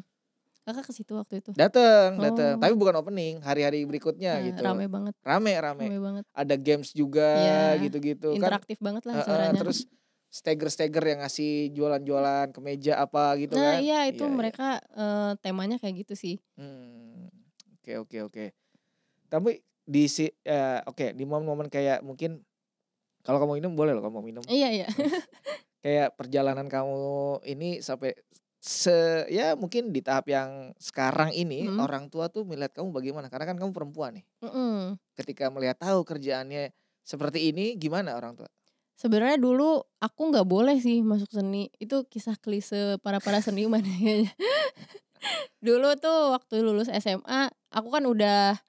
Kakak ke situ waktu itu? Dateng, Oh, tapi bukan opening, hari-hari berikutnya gitu. rame banget Rame. rame banget. Ada games juga Iya, gitu-gitu kan. interaktif banget lah Heeh, acaranya. terus steger-steger yang ngasih jualan-jualan kemeja apa gitu Nah kan. iya itu Iya. mereka, temanya kayak gitu sih. Hmm, oke. Tapi oke di momen-momen kayak mungkin kalau kamu minum boleh loh kamu mau minum. Iya. Kayak perjalanan kamu ini sampai ya mungkin di tahap yang sekarang ini Mhm, orang tua tuh melihat kamu bagaimana? Karena kan kamu perempuan nih. mhm. Ketika melihat tahu kerjaannya seperti ini gimana orang tua? Sebenarnya dulu aku nggak boleh sih masuk seni, itu kisah klise para seniman kayaknya. Dulu tuh waktu lulus SMA, aku kan udah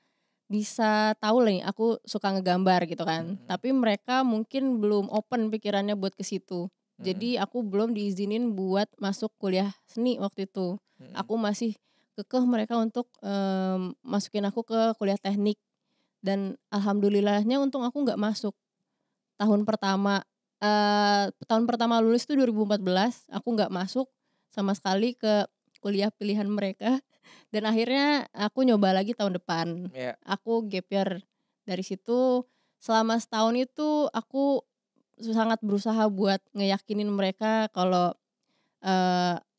bisa tahu lah nih aku suka ngegambar gitu kan. Mhm, Tapi mereka mungkin belum open pikirannya buat ke situ. mhm, Jadi aku belum diizinin buat masuk kuliah seni waktu itu. mhm. Aku masih kekeh mereka untuk, masukin aku ke kuliah teknik dan alhamdulillahnya untung aku nggak masuk. Tahun pertama lulus tuh 2014, aku nggak masuk sama sekali ke kuliah pilihan mereka dan akhirnya aku nyoba lagi tahun depan. Ya, Aku gap year. Dari situ selama setahun itu aku sangat berusaha buat ngeyakinin mereka kalau,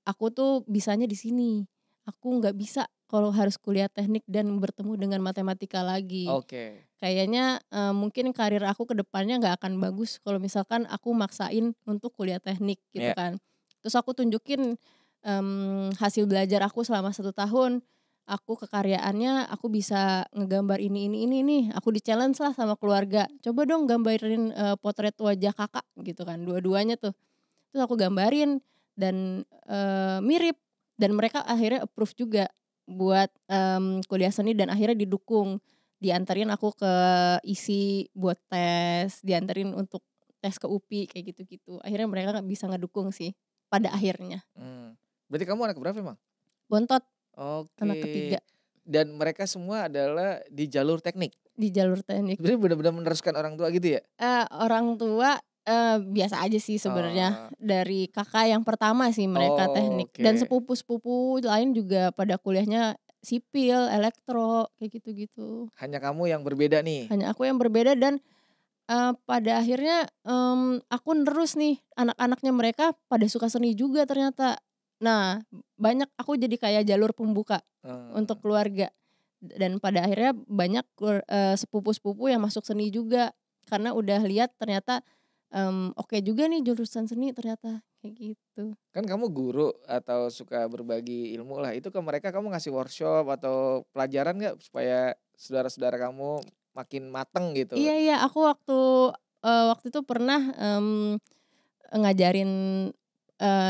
aku tuh bisanya di sini. Aku nggak bisa kalau harus kuliah teknik dan bertemu dengan matematika lagi. oke. Kayaknya, mungkin karir aku ke depannya nggak akan bagus kalau misalkan aku maksain untuk kuliah teknik gitu Ya, kan. Terus aku tunjukin, hasil belajar aku selama 1 tahun, aku kekaryaannya aku bisa ngegambar ini nih, aku di-challenge lah sama keluarga, "Coba dong gambarin, potret wajah Kakak," gitu kan, dua-duanya tuh. Terus aku gambarin dan, mirip dan mereka akhirnya approve juga buat, kuliah seni dan akhirnya didukung. Dianterin aku ke ISI buat tes, dianterin untuk tes ke UPI kayak gitu-gitu. Akhirnya mereka bisa ngedukung sih pada akhirnya. mmm. Berarti kamu anak berapa emang? Bontot anak Oke. ketiga Dan mereka semua adalah di jalur teknik? di jalur teknik. Berarti benar-benar meneruskan orang tua gitu ya? Orang tua Biasa aja sih sebenarnya. Oh, Dari kakak yang pertama sih mereka teknik. Dan oke. sepupu-sepupu lain juga pada kuliahnya sipil, elektro, kayak gitu-gitu. Hanya kamu yang berbeda nih. Hanya aku yang berbeda dan pada akhirnya, aku nerus nih, anak-anaknya mereka pada suka seni juga ternyata. Nah, banyak aku jadi kayak jalur pembuka Eee, untuk keluarga. Dan pada akhirnya banyak sepupu-sepupu yang masuk seni juga. Karena udah lihat ternyata, oke juga nih jurusan seni ternyata, kayak gitu. kan kamu guru atau suka berbagi ilmu lah, itu ke mereka kamu ngasih workshop atau pelajaran nggak supaya saudara-saudara kamu makin mateng gitu? Iya iya, aku waktu itu pernah, ngajarin,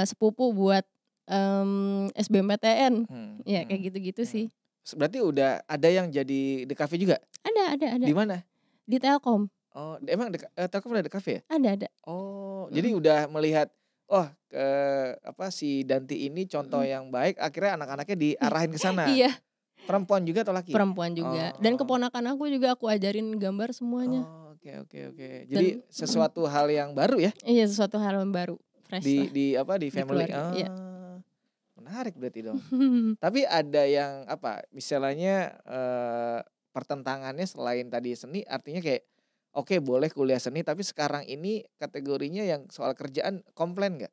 sepupu buat, SBMPTN. Mhm Ya kayak mhm gitu-gitu mhm. sih. Berarti udah ada yang jadi DKV juga? Ada, Di mana? di Telkom, Oh, emang Telkom ada DKV ya? ada, Oh, jadi mhm udah melihat, oh, apa, si Danti ini contoh mhm. yang baik, akhirnya anak-anaknya diarahin ke sana. Iya, Perempuan juga atau laki? perempuan juga dan Oh. keponakan aku juga aku ajarin gambar semuanya Oh, oke oke oke. Jadi dan sesuatu hal yang baru ya iya sesuatu hal yang baru, fresh lah di apa, di di family. keluarga, iya. Oh, menarik berarti dong. Tapi ada yang apa, misalnya, pertentangannya selain tadi seni artinya kayak, oke boleh kuliah seni tapi sekarang ini kategorinya yang soal kerjaan komplain nggak?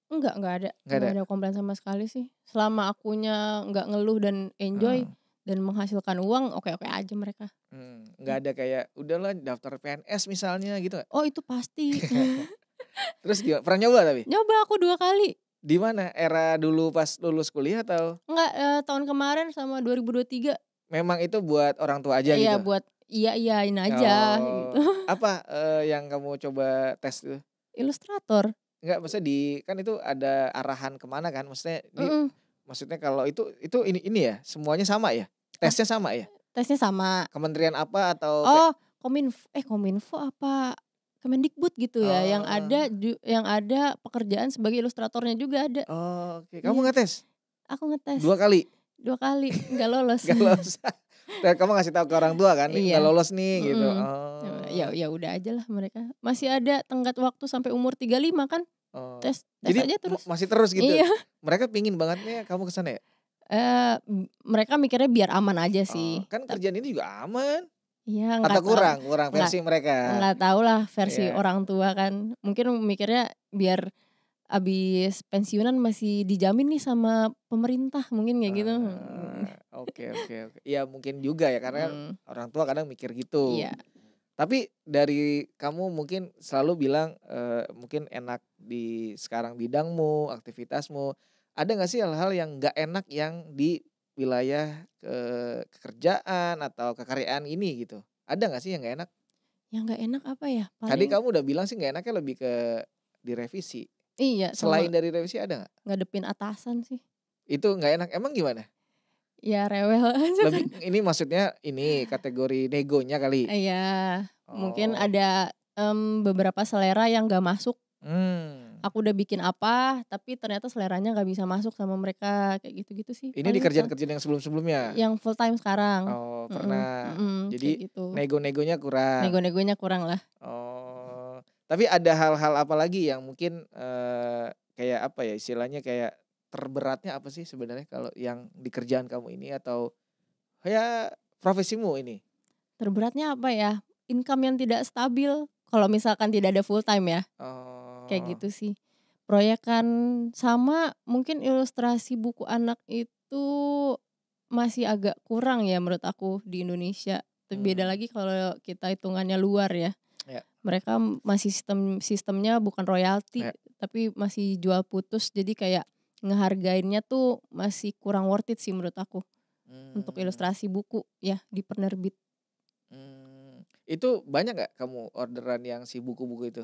Nggak Enggak ada? ada komplain sama sekali sih. Selama akunya nggak ngeluh dan enjoy Mmm, dan menghasilkan uang, oke-oke aja mereka. nggak ada kayak, udahlah daftar PNS misalnya gitu nggak? Oh itu pasti. Terus pernah nyoba tapi? Nyoba aku 2 kali. Di mana? Era dulu pas lulus kuliah atau Enggak, tahun kemarin sama 2023. memang itu buat orang tua aja Iya gitu? buat iya-iyain aja gitu. Oh, apa, yang kamu coba tes itu? Ilustrator, Enggak, maksudnya kan itu ada arahan ke mana kan? Maksudnya mhm, maksudnya kalau itu ini ya, semuanya sama ya? ah, Tesnya sama ya? tesnya sama. Kementerian apa atau Oh Kominfo apa Kemendikbud gitu ya, oh yang ada pekerjaan sebagai ilustratornya juga ada. oh, oke. Kamu Iya, ngetes? aku ngetes 2 kali? 2 kali, nggak lolos. Nggak lolos? Dan kamu ngasih tahu ke orang tua kan, "Nih nggak Iya, lolos nih," gitu? mhm. Ya Oh ya udah ajalah mereka. Masih ada tenggat waktu sampai umur 35 kan, oh. tes Jadi aja terus. masih terus gitu? Iya, Mereka pingin bangetnya kamu ke sana ya? mereka mikirnya biar aman aja Oh, sih. kan kerjaan ini juga aman? Iya Atau nggak tahu kurang kurang nggak versi mereka? nggak tahulah versi Iya. orang tua kan. Mungkin mikirnya biar abis pensiunan masih dijamin nih sama pemerintah, mungkin kayak gitu. Oke oke oke. Iya mungkin juga ya karena Mhm, orang tua kadang mikir gitu. iya. Tapi dari kamu mungkin selalu bilang, mungkin enak di sekarang bidangmu, aktivitasmu. Ada nggak sih hal-hal yang nggak enak yang di wilayah, kerjaan atau kekaryaan ini gitu? Ada nggak sih yang nggak enak? Yang nggak enak apa ya, Tadi paling kamu udah bilang sih nggak enaknya lebih ke direvisi. iya Selain sama dari revisi ada nggak? ngadepin atasan sih. Itu nggak enak, emang gimana? Ya rewel aja Lebih kan. ini maksudnya ini kategori negonya kali? Iya, mungkin Oh, ada, beberapa selera yang nggak masuk. mmm. Aku udah bikin apa, tapi ternyata seleranya nggak bisa masuk sama mereka, kayak gitu-gitu sih Ini di paling kerjaan-kerjaan yang sebelum-sebelumnya? yang full time sekarang. Oh, Mhm pernah. mhm, kayak Jadi gitu. nego-negonya kurang? Nego-negonya kurang lah. Oh, tapi ada hal-hal apa lagi yang mungkin, kayak apa ya, istilahnya kayak terberatnya apa sih sebenarnya kalau yang di kerjaan kamu ini atau ya profesimu ini? Terberatnya apa ya, income yang tidak stabil, kalau misalkan tidak ada full time ya, kayak Oh, gitu sih. Proyekan sama mungkin ilustrasi buku anak itu masih agak kurang ya menurut aku di Indonesia. Beda mmm, lagi kalau kita hitungannya luar ya. ya Mereka masih sistemnya bukan royalti, ya, tapi masih jual putus jadi kayak ngehargainnya tuh masih kurang worth it sih menurut aku, untuk mmm, ilustrasi buku ya di penerbit. itu banyak nggak kamu orderan yang si buku-buku itu?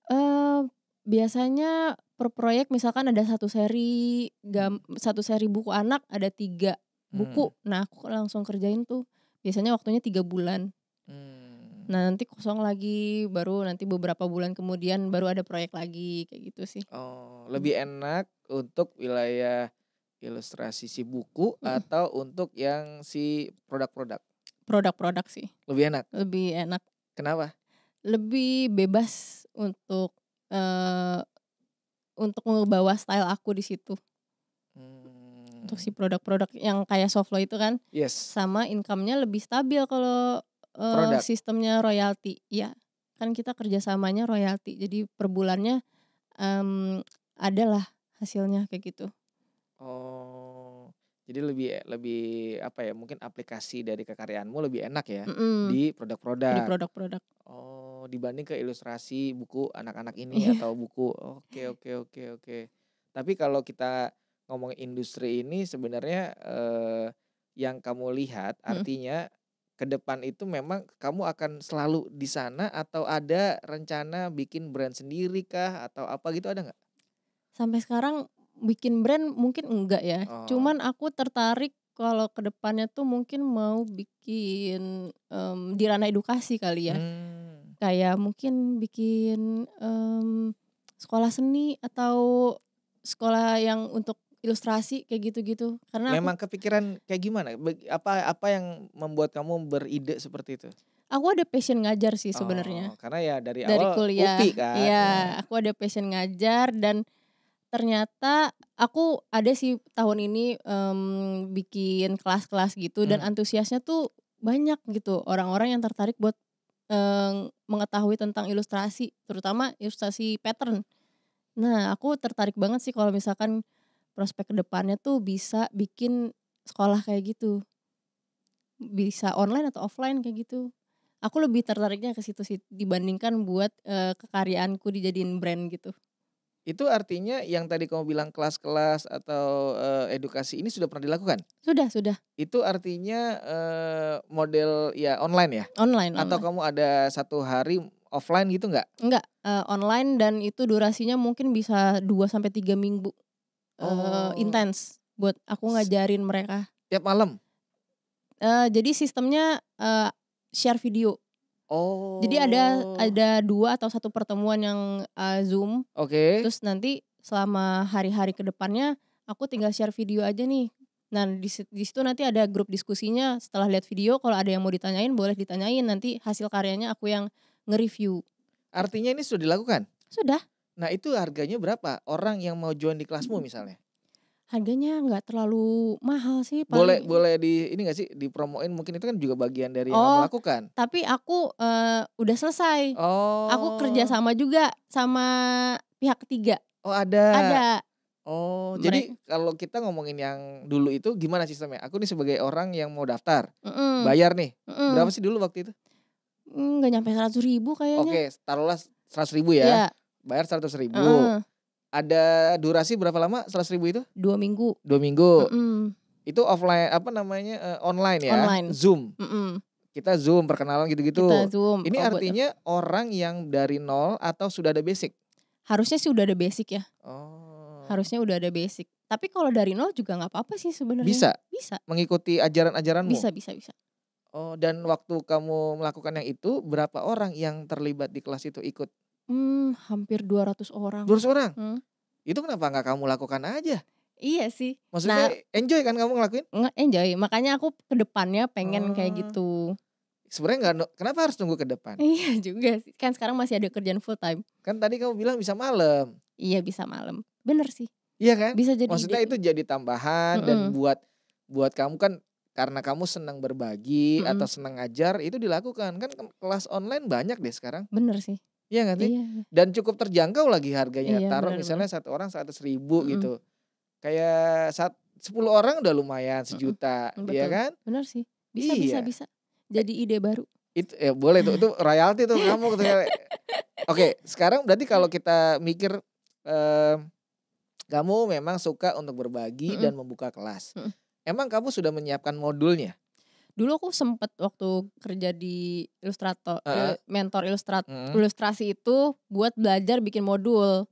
Eee, Biasanya per proyek misalkan ada Mhm, satu seri buku anak ada 3 mmm, buku. Nah aku langsung kerjain tuh, biasanya waktunya 3 bulan. mmm. Nah nanti kosong lagi, baru nanti beberapa bulan kemudian baru ada proyek lagi, kayak gitu sih. Oh, Mhm lebih enak untuk wilayah ilustrasi si buku mhm, atau untuk yang si produk-produk? produk-produk sih, Lebih enak? lebih enak. Kenapa? lebih bebas eh, untuk ngebawa style aku di situ. Untuk si produk-produk yang kayak Soflo itu kan, Yes. sama income-nya lebih stabil kalau Produk. sistemnya royalti. Ya, kan kita kerjasamanya royalti. Jadi per bulannya adalah hasilnya kayak gitu. Oh, jadi lebih apa ya? Mungkin aplikasi dari kekaryaanmu lebih enak ya Mm-mm, di di produk-produk. produk-produk. Oh, dibanding ke ilustrasi buku anak-anak ini Iya. atau buku. Oke. Tapi kalau kita ngomong industri ini sebenarnya yang kamu lihat Mm. artinya ke depan itu memang kamu akan selalu di sana atau ada rencana bikin brand sendiri kah atau apa gitu, ada nggak? Sampai sekarang bikin brand mungkin enggak ya. Oh. Cuman aku tertarik kalau ke depannya tuh mungkin mau bikin di ranah edukasi kali ya. Kayak mungkin bikin sekolah seni atau sekolah yang untuk ilustrasi kayak gitu-gitu. Karena aku Memang kepikiran kayak gimana? Apa yang membuat kamu beride seperti itu? ada passion ngajar sih sebenarnya. Karena ya dari Dari awal kuliah. UPI kan. Iya, Ya. aku ada passion ngajar dan ternyata aku ada sih tahun ini bikin kelas-kelas gitu dan antusiasnya tuh banyak gitu. Orang-orang yang tertarik buat mengetahui tentang ilustrasi, terutama ilustrasi pattern. Nah, aku tertarik banget sih kalau misalkan prospek kedepannya tuh bisa bikin sekolah kayak gitu. Bisa online atau offline kayak gitu. Aku lebih tertariknya ke situ sih dibandingkan buat kekaryaanku dijadiin brand gitu. Itu artinya yang tadi kamu bilang kelas-kelas atau edukasi ini sudah pernah dilakukan? Sudah. Itu artinya model ya online ya? Online. Atau kamu ada 1 hari offline gitu nggak? Enggak, online dan itu durasinya mungkin bisa 2-3 minggu. Intens buat aku ngajarin mereka. Tiap malam? Jadi sistemnya share video. Oh. Jadi ada 2 atau 1 pertemuan yang Zoom. Oke. Terus nanti selama hari-hari ke depannya aku tinggal share video aja nih. Nah, di situ nanti ada grup diskusinya. Setelah lihat video kalau ada yang mau ditanyain boleh ditanyain, nanti hasil karyanya aku yang nge-review. Artinya ini sudah dilakukan? Sudah. Nah, itu harganya berapa? Orang yang mau join di kelasmu misalnya? Harganya nggak terlalu mahal sih, Boleh paling ini nggak sih dipromoin, mungkin itu kan juga bagian dari yang kamu Oh, lakukan? tapi aku udah selesai. Aku kerja Oh. sama juga sama pihak ketiga. Oh, ada? Ada. Oh, jadi kalau kita ngomongin yang dulu itu gimana sistemnya? Aku nih sebagai orang yang mau daftar, bayar nih. Berapa sih dulu waktu itu? Nggak nyampe 100.000 kayaknya. Oke, taruhlah 100.000 ya. Iya. Bayar 100.000. Ada durasi berapa lama 100.000 itu? 2 minggu. 2 minggu. Itu offline online ya? Online. Zoom. Kita Zoom, perkenalan gitu-gitu. Kita Zoom. Ini artinya orang yang dari nol atau sudah ada basic? Harusnya sih udah ada basic ya. Oh. Harusnya udah ada basic. Tapi kalau dari nol juga nggak apa-apa sih sebenarnya. Bisa? Bisa. Mengikuti ajaran-ajaranmu? Bisa. Oh, dan waktu kamu melakukan yang itu, berapa orang yang terlibat di kelas itu ikut? Hampir 200 orang. 200 orang? Itu kenapa nggak kamu lakukan aja? Iya sih. Maksudnya enjoy kan kamu ngelakuin? Enjoy, makanya aku ke depannya pengen kayak gitu. Sebenarnya kenapa harus tunggu ke depan? Iya juga sih, kan sekarang masih ada kerjaan full time. Kan tadi kamu bilang bisa malam. Iya, bisa malam. Bener sih. Iya kan? Bisa jadi Maksudnya itu jadi tambahan dan buat kamu kan karena kamu senang berbagi atau senang ngajar itu dilakukan. Kan kelas online banyak deh sekarang. Bener sih. Iya gak sih? Iya. Dan cukup terjangkau lagi harganya. Iya, Taruh bener, misalnya satu orang 100.000 gitu. Kayak 10 orang udah lumayan 1 juta, iya kan? Bener sih. Bisa. Jadi ide baru. Itu ya boleh tuh, itu royalti tuh kamu. Oke, sekarang berarti kalau kita mikir kamu memang suka untuk berbagi dan membuka kelas. Emang kamu sudah menyiapkan modulnya? Dulu aku sempet waktu kerja di ilustrator, mentor ilustrasi itu buat belajar bikin modul.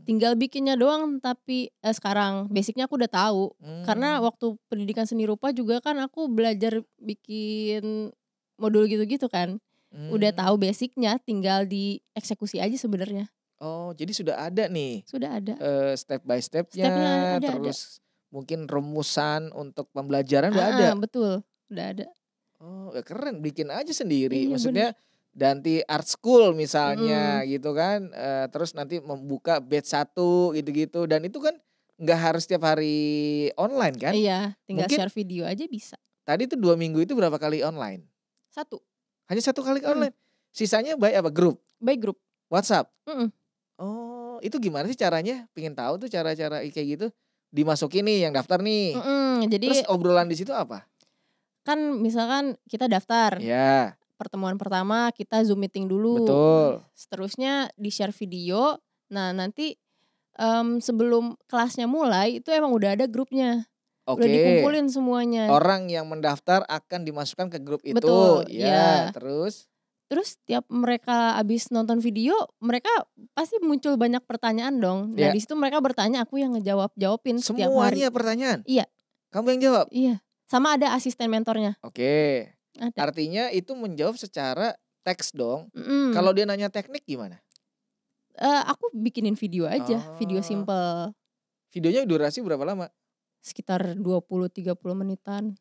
Tinggal bikinnya doang, tapi sekarang basicnya aku udah tahu. Karena waktu pendidikan seni rupa juga kan aku belajar bikin modul gitu-gitu kan. Udah tahu basicnya, tinggal dieksekusi aja sebenarnya. Oh, jadi sudah ada nih. Sudah ada. Step by stepnya, terus mungkin rumusan untuk pembelajaran udah ada. Betul, udah ada. Oh, ya keren, bikin aja sendiri. Iya, Maksudnya Nanti art school misalnya gitu kan, terus nanti membuka batch 1 gitu-gitu dan itu kan nggak harus tiap hari online kan? Iya, tinggal Mungkin share video aja bisa. tadi tuh 2 minggu itu berapa kali online? 1, Hanya 1 kali mhm, online? Sisanya by apa? Grup? by group, WhatsApp? mhm Oh, itu gimana sih caranya? Pengen tahu tuh cara-cara kayak gitu. Dimasukin nih yang daftar nih, mhm. terus Jadi obrolan di situ apa? kan misalkan kita daftar, Iya, pertemuan pertama kita Zoom meeting dulu, betul. seterusnya di-share video. Nah nanti, sebelum kelasnya mulai itu emang udah ada grupnya, udah Oke. dikumpulin semuanya. Orang yang mendaftar akan dimasukkan ke grup itu, Betul, ya. iya. Terus Terus tiap mereka abis nonton video, mereka pasti muncul banyak pertanyaan dong. Nah ya di situ mereka bertanya, aku yang ngejawab-jawabin setiap hari. semuanya pertanyaan? Iya Kamu yang jawab? iya, sama ada asisten mentornya, Oke. ada. Artinya itu menjawab secara teks dong. Mhm, Kalau dia nanya teknik gimana? aku bikinin video aja, video Oh, simple, videonya durasi berapa lama? sekitar 20-30 menitan,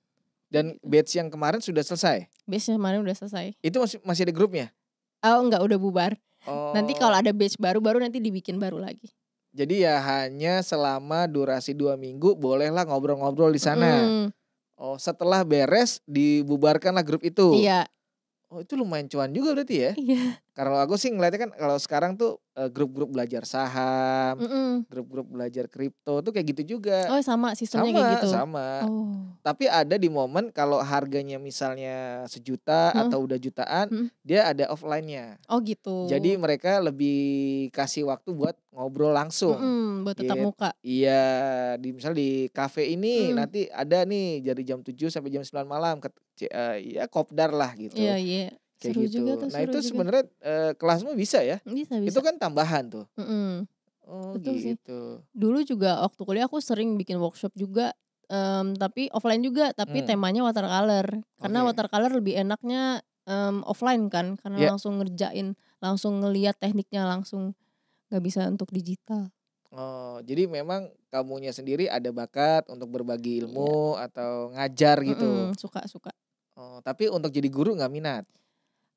Dan gitu. batch yang kemarin sudah selesai? Batch kemarin udah selesai. Itu masih masih ada grupnya? Oh enggak, udah bubar. Nanti kalau Oh, ada batch baru, baru nanti dibikin baru lagi. jadi ya hanya selama durasi 2 minggu bolehlah ngobrol-ngobrol di sana. Mhm, Oh, setelah beres dibubarkanlah grup itu? iya Oh, itu lumayan cuan juga berarti ya? iya, Kalau aku sih ngeliatnya kan kalau sekarang tuh, grup-grup belajar saham, mhm. grup-grup belajar kripto tuh kayak gitu juga. Oh sama sistemnya kayak Sama gitu? sama. Oh, Tapi ada di momen kalau harganya misalnya 1 juta heeh, atau udah jutaan, mhm. dia ada offline-nya. Oh gitu, Jadi mereka lebih kasih waktu buat ngobrol langsung, buat tatap git muka, iya, misal di kafe ini mhm, nanti ada nih dari jam 7 sampai jam 9 malam ya kopdar lah iya gitu. iya, Kayak seru juga gitu. tuh, Nah seru itu juga. sebenarnya, kelasmu bisa ya? Bisa Itu bisa, kan tambahan tuh? mhm, Oh betul sih. gitu. Dulu juga waktu kuliah aku sering bikin workshop juga, tapi offline juga, tapi Mmm, temanya watercolor. Karena oke. watercolor lebih enaknya, offline kan, karena Ya, langsung ngerjain, langsung ngelihat tekniknya langsung, nggak bisa untuk digital. oh jadi memang kamunya sendiri ada bakat untuk berbagi Iya, ilmu atau ngajar gitu? suka suka. Oh tapi untuk jadi guru nggak minat?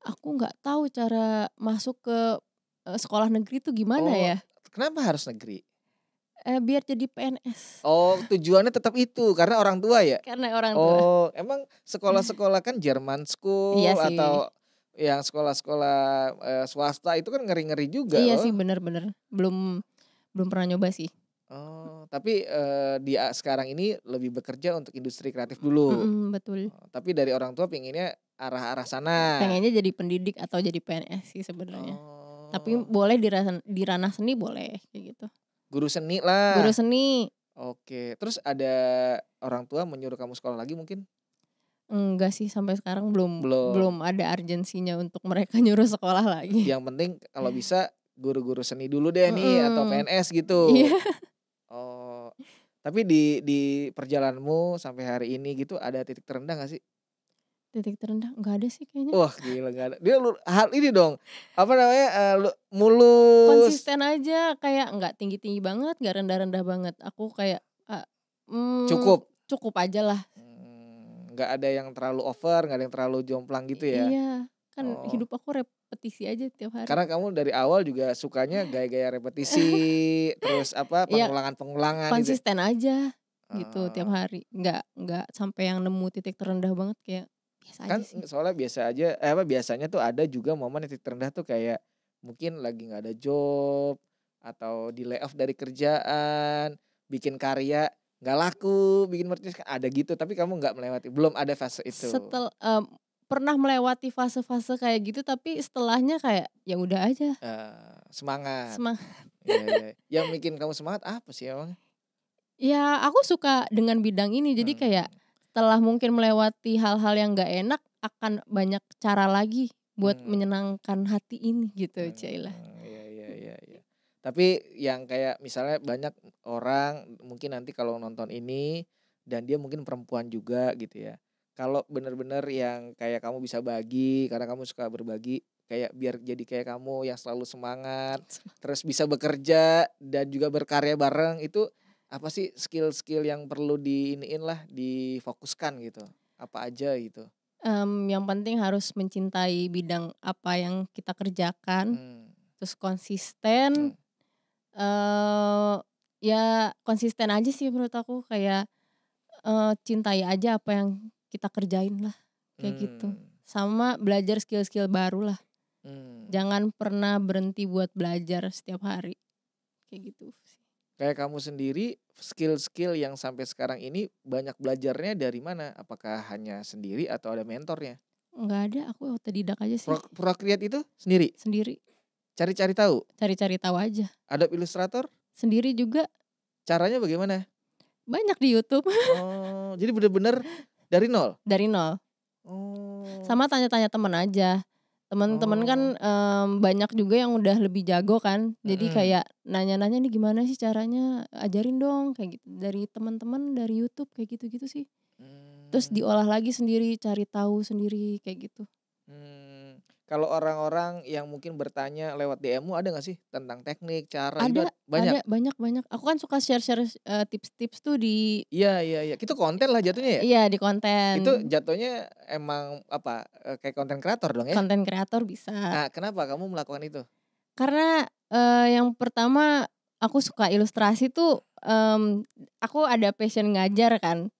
Aku nggak tahu cara masuk ke, sekolah negeri tuh gimana Oh, ya? kenapa harus negeri? Biar jadi PNS, Oh tujuannya tetap itu karena orang tua ya? karena orang tua. Oh emang sekolah-sekolah kan German Iya school sih atau yang sekolah-sekolah, swasta itu kan ngeri-ngeri juga iya loh. sih, bener bener. Belum belum pernah nyoba sih. Oh, tapi, sekarang ini lebih bekerja untuk industri kreatif dulu. Betul. Oh, tapi dari orang tua pengennya arah-arah sana. Pengennya jadi pendidik atau jadi PNS sih sebenarnya. Tapi Oh, boleh di ranah seni boleh, kayak gitu. guru seni Guru lah. seni, Oke, terus ada orang tua menyuruh kamu sekolah lagi mungkin? enggak sih sampai sekarang belum Belum, belum ada urgensinya untuk mereka nyuruh sekolah lagi. yang penting kalau bisa guru-guru seni dulu deh nih atau Mhm, PNS iya. gitu. Oh, tapi di perjalananmu sampai hari ini gitu ada titik terendah gak sih? Titik terendah nggak ada sih kayaknya. Wah gila nggak ada. Dia hal ini dong, apa namanya, mulus, Konsisten aja kayak nggak tinggi-tinggi banget, nggak rendah-rendah banget. Aku kayak, cukup? cukup aja lah. Nggak ada yang terlalu over, nggak ada yang terlalu jomplang gitu ya? Iya, kan Oh, hidup aku repetisi aja tiap hari. karena kamu dari awal juga sukanya gaya-gaya repetisi, terus apa, Iya, pengulangan-pengulangan gitu ya? konsisten aja gitu tiap Oh, hari. Nggak sampai yang nemu titik terendah banget, kayak biasa aja kan sih. soalnya biasa aja biasanya tuh ada juga momen titik terendah tuh kayak mungkin lagi nggak ada job, atau di-layoff dari kerjaan, bikin karya nggak laku, bikin merchandise kan ada gitu, tapi kamu nggak melewati, belum ada fase itu. Pernah melewati fase-fase kayak gitu, tapi setelahnya kayak, ya udah aja, Semangat. semangat. Iya iya. Yang bikin kamu semangat apa sih emang? Ya aku suka dengan bidang ini, jadi kayak Mmm, setelah mungkin melewati hal-hal yang nggak enak, akan banyak cara lagi buat mmm, menyenangkan hati ini gitu, cailah. iya iya iya iya. Tapi yang kayak misalnya banyak orang mungkin nanti kalau nonton ini, dan dia mungkin perempuan juga gitu ya. Kalau bener-bener yang kayak kamu bisa bagi, karena kamu suka berbagi, kayak biar jadi kayak kamu yang selalu semangat, terus bisa bekerja dan juga berkarya bareng, itu apa sih skill-skill yang perlu diiniin lah, difokuskan gitu? Apa aja gitu? Yang penting harus mencintai bidang apa yang kita kerjakan, terus konsisten. Ya konsisten aja sih menurut aku, kayak cintai aja apa yang kita kerjain lah, kayak gitu. Sama belajar skill-skill baru lah. Jangan pernah berhenti buat belajar setiap hari, kayak gitu sih. Kayak kamu sendiri, skill-skill yang sampai sekarang ini banyak belajarnya dari mana? Apakah hanya sendiri atau ada mentornya? Nggak ada, aku otodidak aja sih. Procreate itu sendiri? Sendiri. Cari-cari tahu? Cari-cari tahu aja. Adobe Illustrator? Sendiri juga. Caranya bagaimana? Banyak di YouTube. Oh, jadi bener-bener dari nol? Dari nol. Oh. Sama tanya-tanya teman aja. Teman-teman kan banyak juga yang udah lebih jago kan. Jadi kayak nanya-nanya nih gimana sih caranya, ajarin dong kayak gitu. Dari teman-teman, dari YouTube kayak gitu-gitu sih. Terus diolah lagi sendiri, cari tahu sendiri kayak gitu. Kalau orang-orang yang mungkin bertanya lewat DM-mu ada gak sih tentang teknik, cara? Ada, banyak? ada banyak. Aku kan suka share-share tips-tips tuh di. Iya. Itu konten lah jatuhnya ya? Iya, di konten. Itu jatuhnya emang apa, kayak konten kreator dong ya? Konten kreator bisa. Nah, kenapa kamu melakukan itu? Karena yang pertama aku suka ilustrasi tuh, aku ada passion ngajar kan.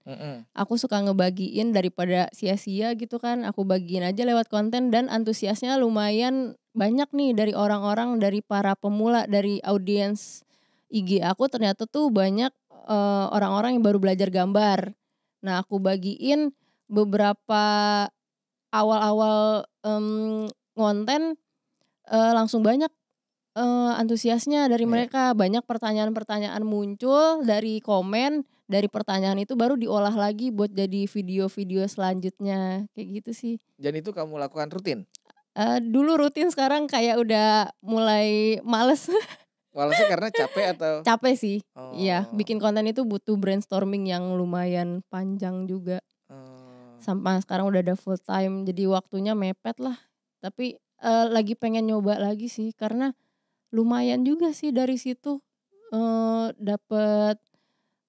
Aku suka ngebagiin daripada sia-sia gitu kan. Aku bagiin aja lewat konten dan antusiasnya lumayan banyak nih dari orang-orang, dari para pemula, dari audiens IG aku ternyata tuh banyak orang-orang yang baru belajar gambar. Nah, aku bagiin beberapa awal-awal ngonten, langsung banyak antusiasnya dari mereka. Banyak pertanyaan-pertanyaan muncul dari komen, dari pertanyaan itu baru diolah lagi buat jadi video-video selanjutnya, kayak gitu sih. Dan itu kamu lakukan rutin? Dulu rutin, sekarang kayak udah mulai males. Malesnya karena capek atau? Capek sih, iya. Oh. Bikin konten itu butuh brainstorming yang lumayan panjang juga. Sampai sekarang udah ada full time, jadi waktunya mepet lah. Tapi lagi pengen nyoba lagi sih, karena lumayan juga sih dari situ dapet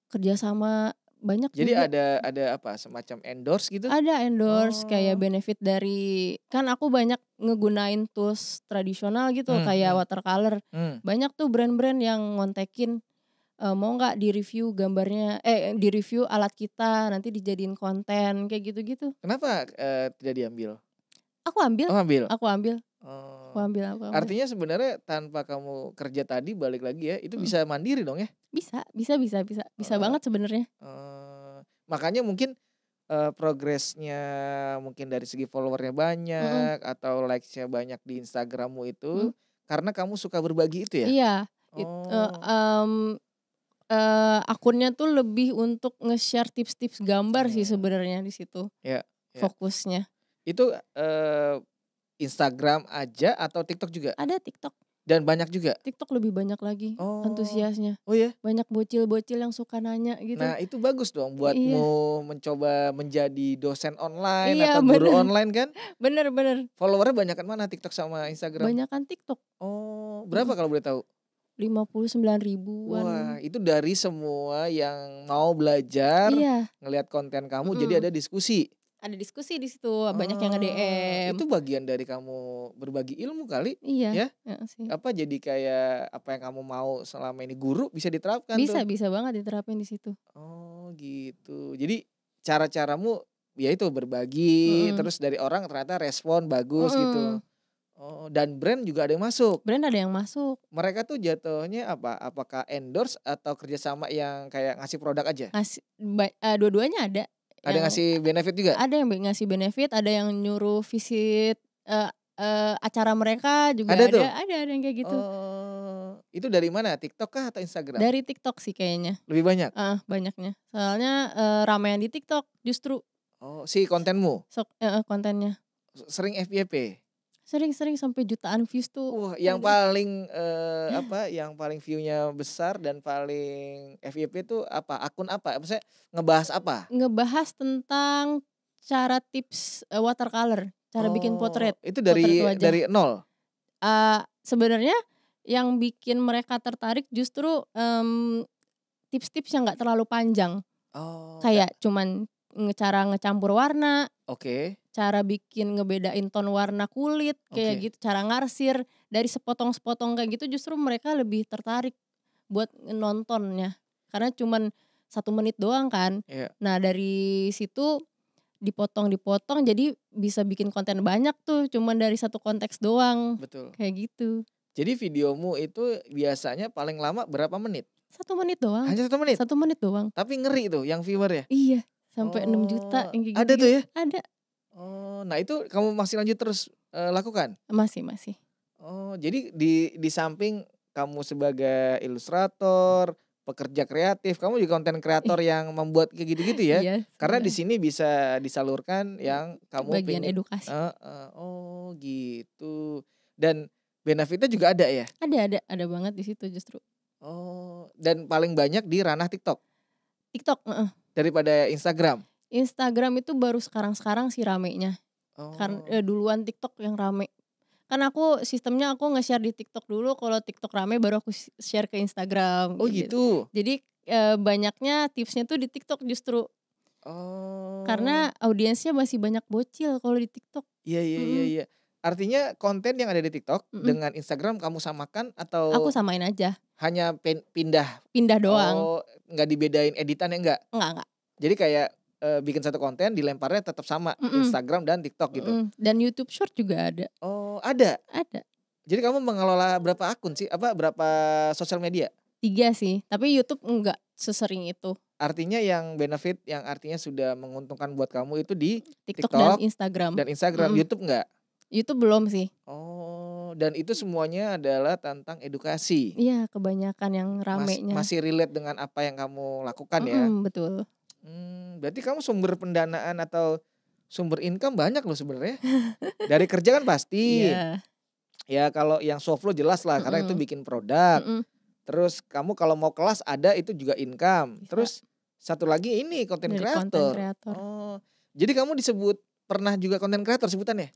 kerjasama banyak. Jadi juga. ada apa, semacam endorse gitu? Ada endorse, kayak benefit dari, kan aku banyak ngegunain tools tradisional gitu, kayak watercolor. Banyak tuh brand-brand yang ngontekin, mau nggak di-review gambarnya, di-review alat kita, nanti dijadiin konten kayak gitu-gitu. Kenapa tidak diambil? Aku ambil. Oh, ambil. Aku ambil. Oh. Aku ambil. Artinya sebenarnya tanpa kamu kerja tadi, balik lagi ya, itu bisa mandiri dong ya? Bisa banget sebenarnya. Makanya mungkin progresnya mungkin dari segi followernya banyak atau likes-nya banyak di Instagrammu itu karena kamu suka berbagi itu ya? Iya. Oh. Akunnya tuh lebih untuk nge-share tips-tips gambar sih sebenarnya di situ. Ya. Fokusnya. Itu Instagram aja atau TikTok juga? Ada TikTok. Dan banyak juga? TikTok lebih banyak lagi antusiasnya. Oh ya? Banyak bocil-bocil yang suka nanya gitu. Nah, itu bagus dong buatmu mencoba menjadi dosen online Iya, atau guru online kan? Bener. Followernya banyakan mana TikTok sama Instagram? Banyakan TikTok. Oh, berapa kalau boleh tahu? 59.000-an. Wah, itu dari semua yang mau belajar, ngelihat konten kamu, jadi ada diskusi. Ada diskusi di situ, banyak yang nge-DM. Itu bagian dari kamu berbagi ilmu kali? Iya. Ya? Sih. Apa jadi kayak apa yang kamu mau selama ini guru bisa diterapkan bisa, tuh? Bisa banget diterapin di situ. Oh, gitu. Jadi cara-caramu ya itu berbagi, terus dari orang ternyata respon bagus gitu. Oh, dan brand juga ada yang masuk? Brand ada yang masuk. Mereka tuh jatuhnya apa? Apakah endorse atau kerjasama yang kayak ngasih produk aja? Dua-duanya ada. Ada yang ngasih benefit juga? Ada yang ngasih benefit, ada yang nyuruh visit acara mereka juga ada. Ada yang kayak gitu. Oh, itu dari mana? TikTok kah atau Instagram? Dari TikTok sih kayaknya. Lebih banyak? Banyaknya. Soalnya ramean di TikTok justru. Oh, si kontenmu? Kontennya. Sering FYP? Sering sampai jutaan views tuh. Wah, yang paling yang paling view-nya besar dan paling FYP tuh apa? Akun apa? Maksudnya ngebahas apa? Ngebahas tentang cara tips watercolor, cara bikin potret. Itu dari nol? Sebenarnya yang bikin mereka tertarik justru tips-tips yang nggak terlalu panjang. Kayak cuman cara ngecampur warna. cara bikin ngebedain ton warna kulit kayak Oke. gitu, cara ngarsir dari sepotong-sepotong kayak gitu justru mereka lebih tertarik buat nontonnya. Karena cuman 1 menit doang kan. Iya, Nah dari situ dipotong-dipotong jadi bisa bikin konten banyak tuh cuman dari satu konteks doang, betul. kayak gitu. Jadi videomu itu biasanya paling lama berapa menit? 1 menit doang, Hanya 1 menit? 1 menit doang. Tapi ngeri tuh yang viewer ya? Iya, sampai 6 juta Oh, yang kayak ada tuh gitu-gitu. ya? Ada, Oh, nah itu kamu masih lanjut terus, lakukan? masih. Oh, jadi di samping kamu sebagai ilustrator, pekerja kreatif, kamu juga konten kreator Ih, yang membuat kayak gitu-gitu ya? iya Karena di sudah. sini bisa disalurkan yang kamu Bagian pengen edukasi. heeh, oh gitu. Dan benefitnya juga ada ya? Ada banget di situ justru. Oh, dan paling banyak di ranah TikTok TikTok, heeh. daripada Instagram? Instagram itu baru sekarang-sekarang sih ramenya. Oh. Duluan TikTok yang rame. Kan aku sistemnya aku nge-share di TikTok dulu, kalau TikTok rame baru aku share ke Instagram, Oh kayak gitu. gitu? Jadi, banyaknya tipsnya tuh di TikTok justru, Oh. karena audiensnya masih banyak bocil kalau di TikTok. Iya iya iya Mhm iya. Artinya konten yang ada di TikTok mhm. dengan Instagram kamu samakan Aku atau samain aja, hanya pindah? pindah doang. Oh, nggak dibedain editannya enggak? Enggak, Jadi kayak, bikin satu konten dilemparnya tetap sama mhm Instagram dan TikTok gitu? mhm. Dan YouTube Short juga ada. Oh, ada? Ada, Jadi kamu mengelola berapa akun sih? Apa, berapa sosial media? 3 sih, tapi YouTube enggak sesering itu. Artinya yang benefit yang artinya sudah menguntungkan buat kamu itu di TikTok dan TikTok Instagram. dan Instagram, Mhm. YouTube enggak? YouTube belum sih. Oh, dan itu semuanya adalah tentang edukasi? Iya, kebanyakan yang ramenya. Masih relate dengan apa yang kamu lakukan ya? Mhm, betul. Berarti kamu sumber pendanaan atau sumber income banyak loh sebenarnya. Dari kerja kan pasti, Iya, ya kalau yang soft flow jelas lah karena itu mhm bikin produk. mhm, Terus kamu kalau mau kelas ada itu juga income. bisa Terus satu lagi ini konten dari konten kreator. kreator. Oh, jadi kamu disebut pernah juga konten kreator sebutannya?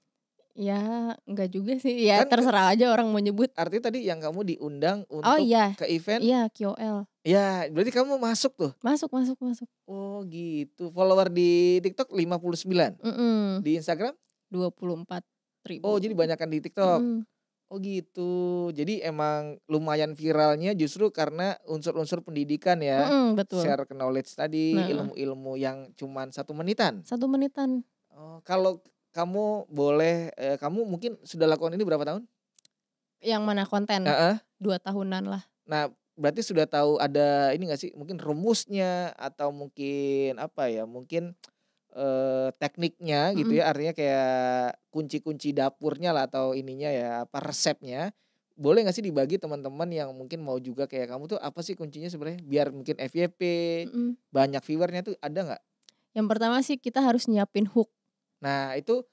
Ya, enggak juga sih, ya Kan terserah aja orang mau nyebut. artinya tadi yang kamu diundang Oh untuk iya, ke event, iya KOL. ya berarti kamu masuk tuh? Masuk. Oh gitu, follower di TikTok 59, Mhm, di Instagram? 24.000. Oh jadi banyakan di TikTok? Mhm Oh gitu, jadi emang lumayan viralnya justru karena unsur-unsur pendidikan ya? mhm, betul. Share knowledge tadi, Nah, ilmu-ilmu yang cuman 1 menitan? 1 menitan. Oh, kalau kamu boleh, kamu mungkin sudah lakukan ini berapa tahun? Yang mana konten? Heeh. 2 tahunan lah. Nah, berarti sudah tahu ada ini nggak sih, mungkin rumusnya atau mungkin apa ya, mungkin, tekniknya gitu Mhm. ya, artinya kayak kunci-kunci dapurnya lah atau ininya ya, apa, resepnya. Boleh nggak sih dibagi teman-teman yang mungkin mau juga kayak kamu tuh apa sih kuncinya sebenarnya? Biar mungkin FYP, Mhm. banyak viewer-nya tuh ada nggak? Yang pertama sih kita harus nyiapin hook. Nah itu,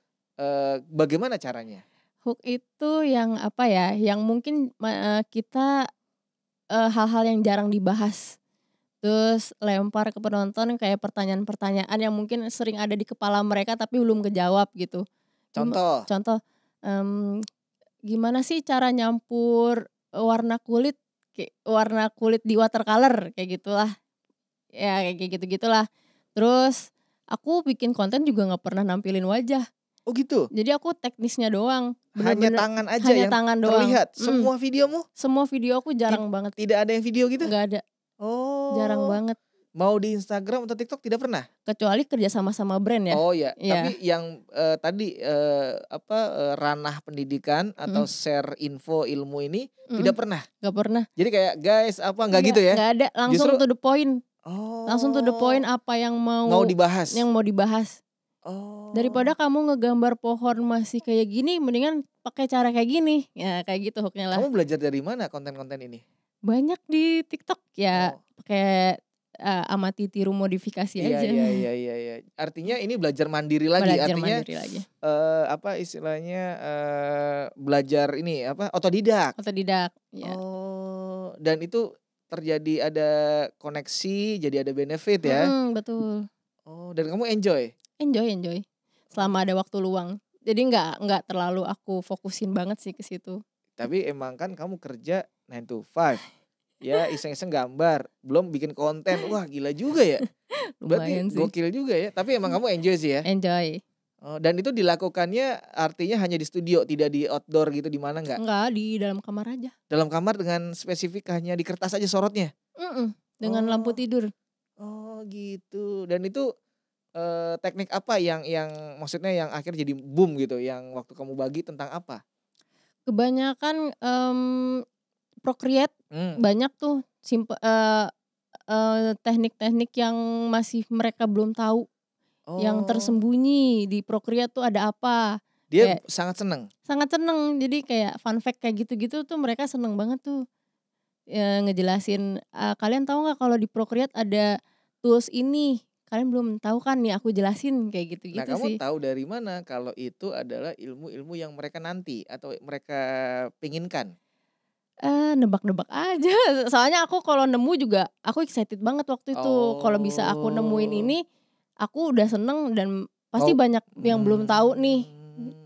bagaimana caranya? Hook itu yang apa ya, yang mungkin kita, hal-hal yang jarang dibahas. Terus lempar ke penonton kayak pertanyaan-pertanyaan yang mungkin sering ada di kepala mereka tapi belum kejawab gitu. Contoh? Contoh, gimana sih cara nyampur, warna kulit di watercolor kayak gitulah. Ya kayak gitu-gitulah. Terus aku bikin konten juga nggak pernah nampilin wajah. Oh gitu? Jadi aku teknisnya doang, Hanya bener-bener tangan aja hanya yang tangan doang. terlihat? Semua videomu? Semua video aku Tid jarang banget, tidak ada yang video gitu? nggak ada, jarang Oh, banget. mau di Instagram atau TikTok tidak pernah? Kecuali kerja sama brand ya. Oh ya, Iya, tapi yang, tadi, apa, ranah pendidikan atau mhm share info ilmu ini mhm, tidak pernah? nggak pernah. Jadi kayak, "Guys," apa, nggak gitu ya? Nggak ada, Justru langsung to the point oh, apa mau dibahas? yang mau dibahas. Oh, Daripada kamu ngegambar pohon masih kayak gini, mendingan pakai cara kayak gini. Ya kayak gitu hook-nya lah. kamu belajar dari mana konten-konten ini? Banyak di TikTok ya Oh, pakai, amati tiru modifikasi iya aja. iya iya iya iya. Artinya ini belajar mandiri lagi, Belajar artinya, mandiri lagi. apa istilahnya, belajar ini, apa, otodidak? Otodidak, ya. Oh, dan itu terjadi ada koneksi, jadi ada benefit ya? Mhm, betul. Oh, dan kamu enjoy? Enjoy. Selama Oh, ada waktu luang. Jadi nggak terlalu aku fokusin banget sih ke situ. tapi emang kan kamu kerja 9 to 5, ya iseng-iseng gambar, belum bikin konten, wah gila juga ya. Berarti Lumayan sih. gokil juga ya, tapi emang kamu enjoy sih ya? Enjoy. Oh, dan itu dilakukannya artinya hanya di studio, tidak di outdoor gitu di mana nggak? Enggak, di dalam kamar aja. Dalam kamar dengan spesifik hanya di kertas aja sorotnya? Dengan lampu Oh, tidur. oh gitu. Dan itu teknik apa yang maksudnya yang akhirnya jadi boom gitu, yang waktu kamu bagi tentang apa? Kebanyakan, Procreate Mmm, banyak tuh teknik-teknik yang masih mereka belum tahu, yang oh, tersembunyi di Procreate tuh ada apa, dia kayak sangat seneng? sangat seneng. Jadi kayak fun fact kayak gitu-gitu tuh mereka seneng banget tuh, ngejelasin, "Kalian tahu nggak kalau di Procreate ada tools ini? Kalian belum tahu kan? Nih aku jelasin," kayak Nah, gitu-gitu kamu sih. tahu dari mana kalau itu adalah ilmu-ilmu yang mereka nanti atau mereka penginkan? Nebak-nebak aja. Soalnya aku kalau nemu juga aku excited banget waktu itu. Kalau bisa aku nemuin Oh, ini, aku udah seneng dan pasti mau banyak yang belum tahu nih,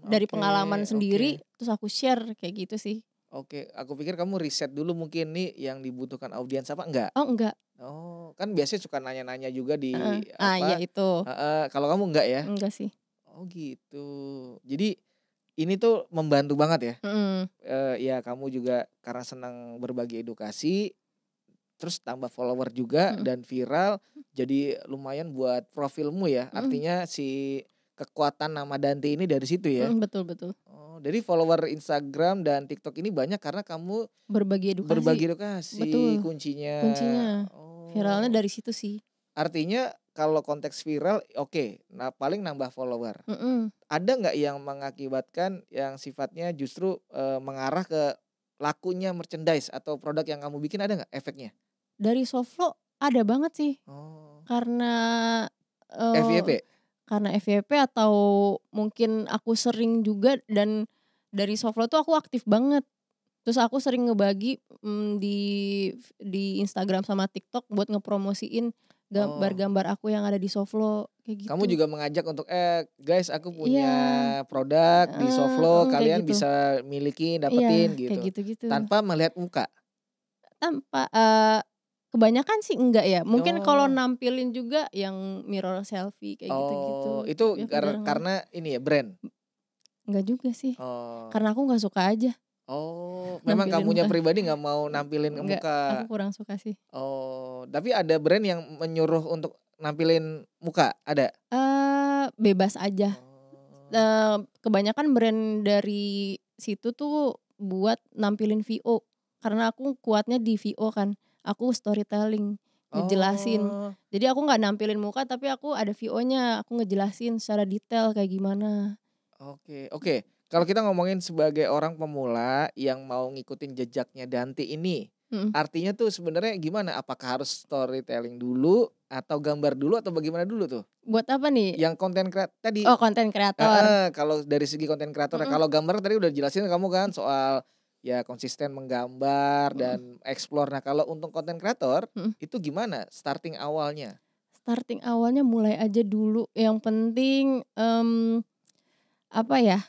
dari oke, pengalaman oke. sendiri, terus aku share kayak gitu sih. Oke, aku pikir kamu riset dulu mungkin nih yang dibutuhkan audiens apa, enggak? Oh enggak, Oh, kan biasanya suka nanya-nanya juga heeh. di Ah, iya apa itu, heeh, kalau kamu enggak ya? enggak sih. Oh gitu. Jadi ini tuh membantu banget ya? Mhm, Ya kamu juga karena senang berbagi edukasi, terus tambah follower juga mhm, dan viral, jadi lumayan buat profilmu ya? mhm, Artinya si kekuatan nama Dante ini dari situ ya? mhm, betul betul. Oh, jadi follower Instagram dan TikTok ini banyak karena kamu Berbagi edukasi, berbagi edukasi betul, kuncinya. kuncinya. Viralnya Oh, dari situ sih. artinya kalau konteks viral oke, nah paling nambah follower. Mhm. Ada nggak yang mengakibatkan yang sifatnya justru, mengarah ke lakunya merchandise atau produk yang kamu bikin ada nggak efeknya? Dari Soflo ada banget sih. Oh, Karena, eee, FYP? karena FYP atau mungkin aku sering juga dan dari Soflo tuh aku aktif banget. Terus aku sering ngebagi, di Instagram sama TikTok buat ngepromosiin Oh, gambar-gambar aku yang ada di Soflo, kayak kamu gitu. juga mengajak untuk, "Guys aku Iya, punya produk di Soflo kayak kalian gitu. bisa miliki, Iya, dapetin," kayak gitu, gitu-gitu. tanpa melihat muka? Tanpa kebanyakan sih enggak ya, mungkin kalau Oh. nampilin juga yang mirror selfie kayak Oh, gitu-gitu, itu tapi aku jarang banget. karena ini ya brand? Enggak juga sih, Oh. karena aku nggak suka aja Oh, memang nampilin kamunya muka. pribadi nggak mau nampilin ke Enggak, aku muka? kurang suka sih. Oh, tapi ada brand yang menyuruh untuk nampilin muka, ada? Bebas aja, Oh. kebanyakan brand dari situ tuh buat nampilin VO, karena aku kuatnya di VO kan, aku storytelling, ngejelasin. Oh, Jadi aku nggak nampilin muka tapi aku ada VO-nya, aku ngejelasin secara detail kayak gimana. oke, oke. Kalau kita ngomongin sebagai orang pemula yang mau ngikutin jejaknya Dante ini, Mhm, artinya tuh sebenarnya gimana? Apakah harus storytelling dulu atau gambar dulu atau bagaimana dulu tuh? buat apa nih? Yang konten tadi. Oh, konten kreator. Heeh, kalau dari segi konten kreatornya, Mhm, kalau gambar tadi udah jelasin kamu kan soal, ya konsisten menggambar mhm, dan explore. Nah kalau untuk konten kreator, mhm. itu gimana starting awalnya? Starting awalnya mulai aja dulu, yang penting, apa ya,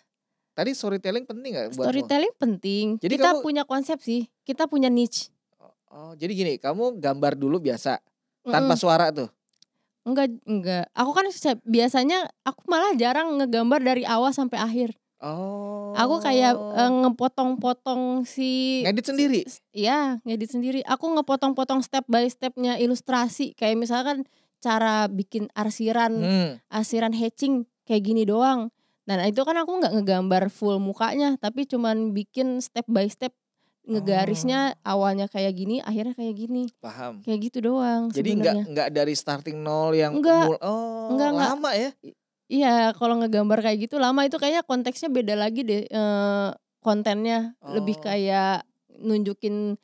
Tadi storytelling penting nggak buatmu? storytelling penting, Jadi kita kamu punya konsep sih, kita punya niche. oh jadi gini, kamu gambar dulu biasa, tanpa Mhm, suara tuh? enggak, aku kan biasanya aku malah jarang ngegambar dari awal sampai akhir. Aku kayak, Oh, ngepotong-potong si ngedit sendiri? iya, ngedit sendiri. Aku ngepotong-potong step by step-nya ilustrasi, kayak misalkan cara bikin arsiran Hmm. arsiran hatching kayak gini doang. Nah, itu kan aku nggak ngegambar full mukanya, tapi cuman bikin step by step, Oh, ngegarisnya awalnya kayak gini, akhirnya kayak gini. paham. Kayak gitu doang Jadi sebenarnya. nggak dari starting nol yang Enggak oh enggak. lama ya? Iya, kalau ngegambar kayak gitu lama, itu kayaknya konteksnya beda lagi deh, kontennya. Lebih Oh, kayak nunjukin,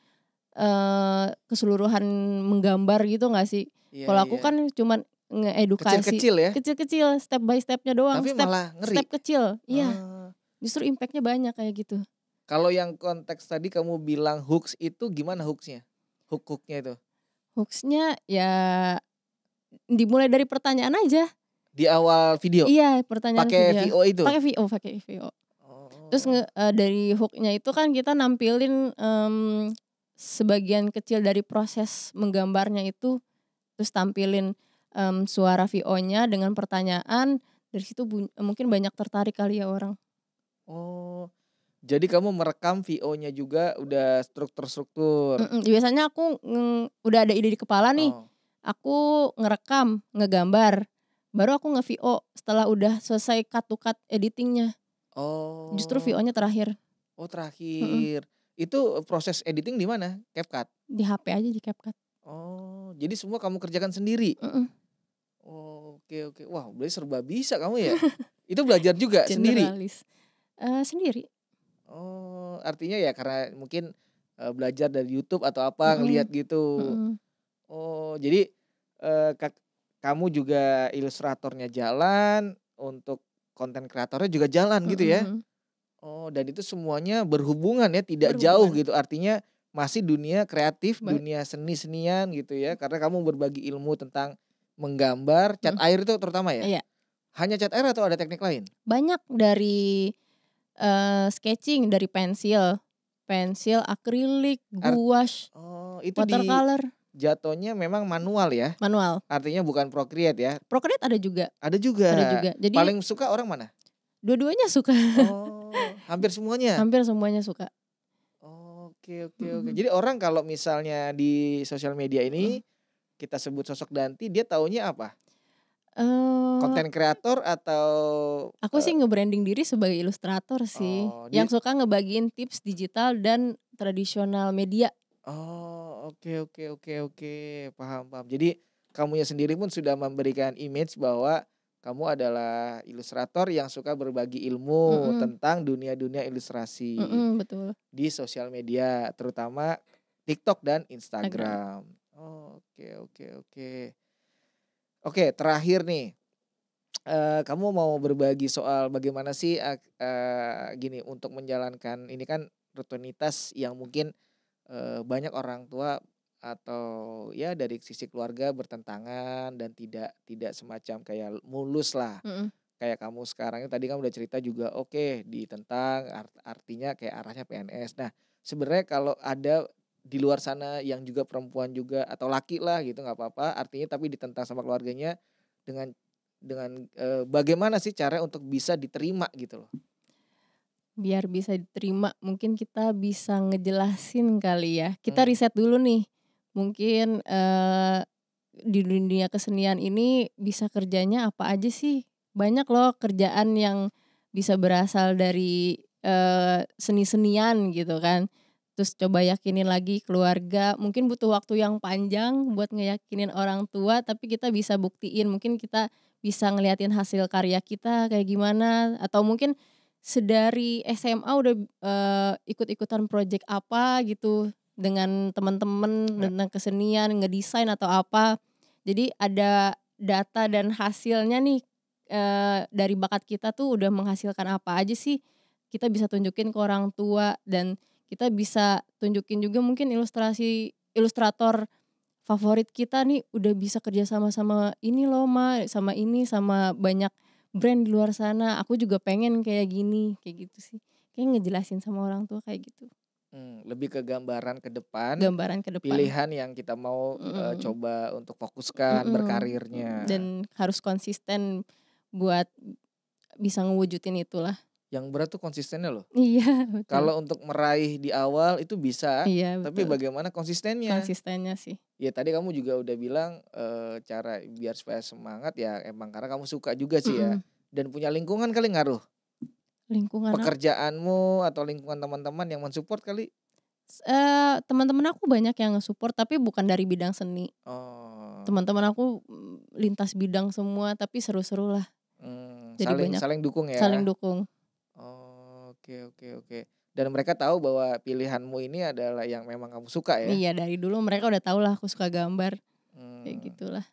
keseluruhan menggambar gitu nggak sih? iya, Kalau aku iya. kan cuman ngeedukasi Kecil-kecil ya? kecil-kecil, step by step-nya doang, Tapi step malah ngeri? step kecil. Iya, Oh, justru impact-nya banyak kayak gitu. kalau yang konteks tadi kamu bilang hooks itu gimana hooks-nya? Hook-nya itu? Hooks-nya ya dimulai dari pertanyaan aja. Di awal video? Iya, pertanyaan Pakai video. VO itu? Pakai VO. Terus Oh, dari hook-nya itu kan kita nampilin, sebagian kecil dari proses menggambarnya itu, terus tampilin, suara VO-nya dengan pertanyaan, Dari situ mungkin banyak tertarik kali ya orang. Oh, jadi kamu merekam VO-nya juga udah struktur-struktur. Biasanya aku udah ada ide di kepala nih, Oh. aku ngerekam, ngegambar, baru aku nge-VO setelah udah selesai cut to cut editing-nya. Justru Oh. VO-nya terakhir. Oh, Mhm. terakhir. Itu proses editing di mana? CapCut? Di HP aja, di CapCut. Oh, jadi semua kamu kerjakan sendiri? Mhm. Oh, oke. Wah, berarti serba bisa kamu ya? Itu belajar juga sendiri? Generalis. Sendiri. Oh, artinya ya karena mungkin, belajar dari YouTube atau apa, Mhm. ngelihat gitu. Mhm. Oh, jadi, kamu juga ilustratornya jalan, untuk konten kreatornya juga jalan gitu ya? Mhm. Oh, dan itu semuanya berhubungan ya, tidak jauh Berhubungan. gitu, artinya masih dunia kreatif, Ba dunia seni-senian gitu ya, karena kamu berbagi ilmu tentang menggambar, cat Mhm. air itu terutama ya? Iya. Hanya cat air atau ada teknik lain? Banyak dari, sketching, dari pensil, akrilik, Art gouache, oh, itu watercolor, jatuhnya memang manual ya? manual. Artinya bukan Procreate ya? Procreate ada juga. Ada Ada juga? juga. Jadi Paling suka orang mana? dua-duanya suka. Oh, hampir semuanya? Hampir semuanya suka. Oke. Mhm. Jadi orang kalau misalnya di sosial media Mhm. ini, kita sebut sosok Danti, dia taunya apa? Eee, Konten kreator atau, aku sih nge-branding diri sebagai ilustrator sih, oh yang suka ngebagiin tips digital dan tradisional media. oh, oke. Paham. Jadi kamunya sendiri pun sudah memberikan image bahwa kamu adalah ilustrator yang suka berbagi ilmu Mhm. tentang dunia-dunia ilustrasi Betul. di sosial media, terutama TikTok dan Instagram. Instagram. Oke. Oke, terakhir nih, kamu mau berbagi soal bagaimana sih, gini, untuk menjalankan ini kan rutinitas yang mungkin, banyak orang tua atau ya dari sisi keluarga bertentangan dan tidak semacam kayak mulus lah. Mhm. Kayak kamu sekarang ini tadi kamu udah cerita juga oke ditentang artinya kayak arahnya PNS. Nah, sebenarnya kalau ada di luar sana yang juga perempuan juga atau laki lah gitu nggak apa-apa, artinya tapi ditentang sama keluarganya dengan bagaimana sih cara untuk bisa diterima gitu loh? Biar bisa diterima mungkin kita bisa ngejelasin kali ya. Kita Mmm, riset dulu nih, mungkin, di dunia kesenian ini bisa kerjanya apa aja sih? Banyak loh kerjaan yang bisa berasal dari, seni-senian gitu kan. Terus coba yakinin lagi keluarga, mungkin butuh waktu yang panjang buat ngeyakinin orang tua, tapi kita bisa buktiin, mungkin kita bisa ngeliatin hasil karya kita kayak gimana, atau mungkin sedari SMA udah, ikut-ikutan project apa gitu dengan teman-teman ya, tentang kesenian, ngedesain atau apa. Jadi ada data dan hasilnya nih, dari bakat kita tuh udah menghasilkan apa aja sih, kita bisa tunjukin ke orang tua dan kita bisa tunjukin juga mungkin ilustrator favorit kita nih udah bisa kerja sama ini loh Ma, sama ini, sama banyak brand di luar sana, aku juga pengen kayak gini, kayak gitu sih. Kayak ngejelasin sama orang tua kayak gitu, lebih ke gambaran ke depan, gambaran ke depan. pilihan yang kita mau, Mhm. coba untuk fokuskan Mhm. berkarirnya. Dan harus konsisten buat bisa ngewujudin itulah. Yang berat tuh konsistennya loh. Iya, betul. Kalau untuk meraih di awal itu bisa, Iya, tapi betul. bagaimana konsistennya? Konsistennya sih. Ya tadi kamu juga udah bilang, cara biar supaya semangat ya emang karena kamu suka juga sih ya, Mhm. dan punya lingkungan kali ngaruh? Lingkungan Pekerjaanmu atau lingkungan teman-teman yang men-support kali? teman-teman aku banyak yang nge-support tapi bukan dari bidang seni. Oh, Teman-teman aku, lintas bidang semua tapi seru-seru lah. Jadi saling banyak saling dukung saling ya? dukung. Oke. Dan mereka tahu bahwa pilihanmu ini adalah yang memang kamu suka ya? Iya, dari dulu mereka udah tahu lah aku suka gambar, kayak Mmm, gitulah.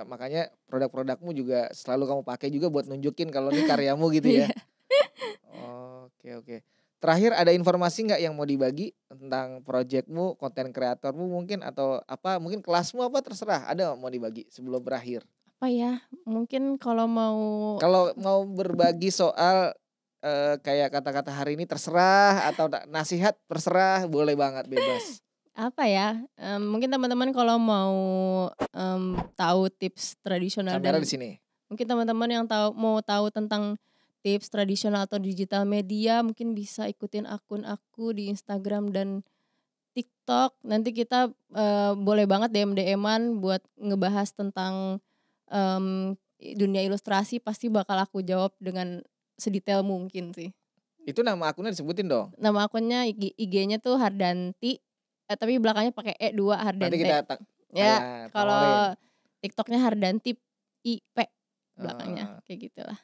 makanya produk-produkmu juga selalu kamu pakai juga buat nunjukin kalau ini karyamu gitu ya? Iya. Oke. Terakhir ada informasi nggak yang mau dibagi tentang projekmu, konten kreatormu mungkin atau apa, mungkin kelasmu apa terserah, ada nggak mau dibagi sebelum berakhir? Apa ya, mungkin kalau mau Kalau mau berbagi soal, kayak kata-kata hari ini terserah atau nasihat terserah, boleh banget, bebas. apa ya, mungkin teman-teman kalau mau, tahu tips tradisional Kamera di dan sini. Mungkin teman-teman yang mau tahu tentang tips tradisional atau digital media mungkin bisa ikutin akun aku di Instagram dan TikTok. Nanti kita boleh banget DM-DM-an buat ngebahas tentang dunia ilustrasi, pasti bakal aku jawab dengan sedetail mungkin sih. Itu nama akunnya disebutin dong. Nama akunnya IG-nya tuh Hardanti, tapi belakangnya pakai E2 Nanti Hardante. kita Ya, kalau TikToknya Hardanti IP belakangnya kayak gitulah.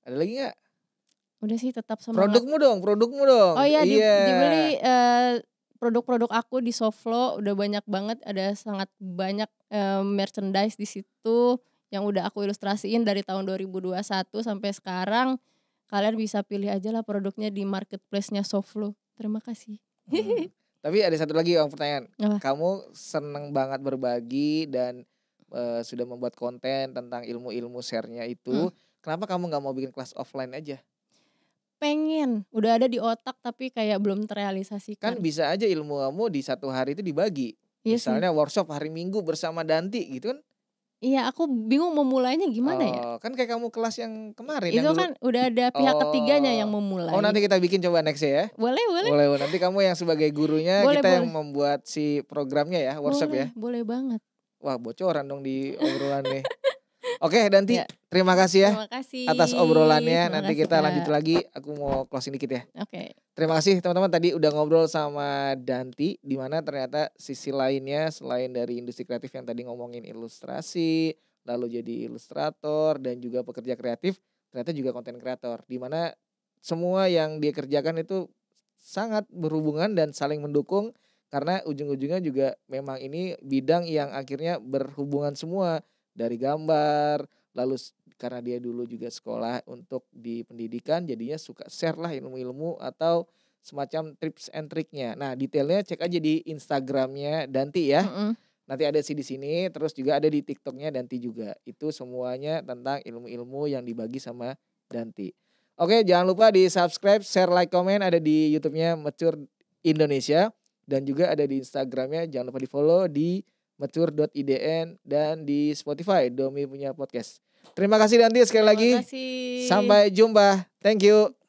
Ada lagi nggak? Udah sih, tetap semangat. Produkmu dong. Oh iya, dibeli produk-produk aku di Soflo udah banyak banget, ada sangat banyak merchandise di situ yang udah aku ilustrasiin dari tahun 2021 sampai sekarang. Kalian bisa pilih aja lah produknya di marketplace-nya Soflo. Terima kasih. Tapi ada satu lagi pertanyaan. Apa? Kamu seneng banget berbagi dan sudah membuat konten tentang ilmu-ilmu share-nya itu. Kenapa kamu gak mau bikin kelas offline aja? Pengen, udah ada di otak tapi kayak belum terrealisasikan. Kan bisa aja ilmu kamu di satu hari itu dibagi. Iya Misalnya sih. Workshop hari Minggu bersama Danti gitu kan. Iya, aku bingung mau mulainya gimana ya. Kan kayak kamu kelas yang kemarin. Itu yang dulu. Kan udah ada pihak ketiganya yang memulai. Nanti kita bikin coba next ya. Boleh. Nanti kamu yang sebagai gurunya, kita yang membuat si programnya ya, workshop ya. Boleh banget. Wah, bocoran dong di obrolan nih. Oke, Danti, terima kasih ya. Terima kasih atas obrolannya. Nanti kasih, kita lanjut lagi. Aku mau closing dikit ya. Oke. Terima kasih teman-teman, tadi udah ngobrol sama Danti, di mana ternyata sisi lainnya selain dari industri kreatif yang tadi ngomongin ilustrasi, lalu jadi ilustrator dan juga pekerja kreatif, ternyata juga konten kreator, di mana semua yang dia kerjakan itu sangat berhubungan dan saling mendukung, karena ujung-ujungnya juga memang ini bidang yang akhirnya berhubungan semua, dari gambar, lalu karena dia dulu juga sekolah untuk di pendidikan, jadinya suka share lah ilmu-ilmu atau semacam tips and triknya. Nah, detailnya cek aja di Instagramnya Danti ya. Nanti ada sih di sini, terus juga ada di TikToknya Danti juga. Itu semuanya tentang ilmu-ilmu yang dibagi sama Danti. Oke, jangan lupa di subscribe, share, like, komen, ada di YouTube-nya Mature Indonesia, dan juga ada di Instagramnya, jangan lupa di follow di mature.idn dan di Spotify Domi Punya Podcast. Terima kasih Danti sekali lagi. Terima kasih. Sampai jumpa. Thank you.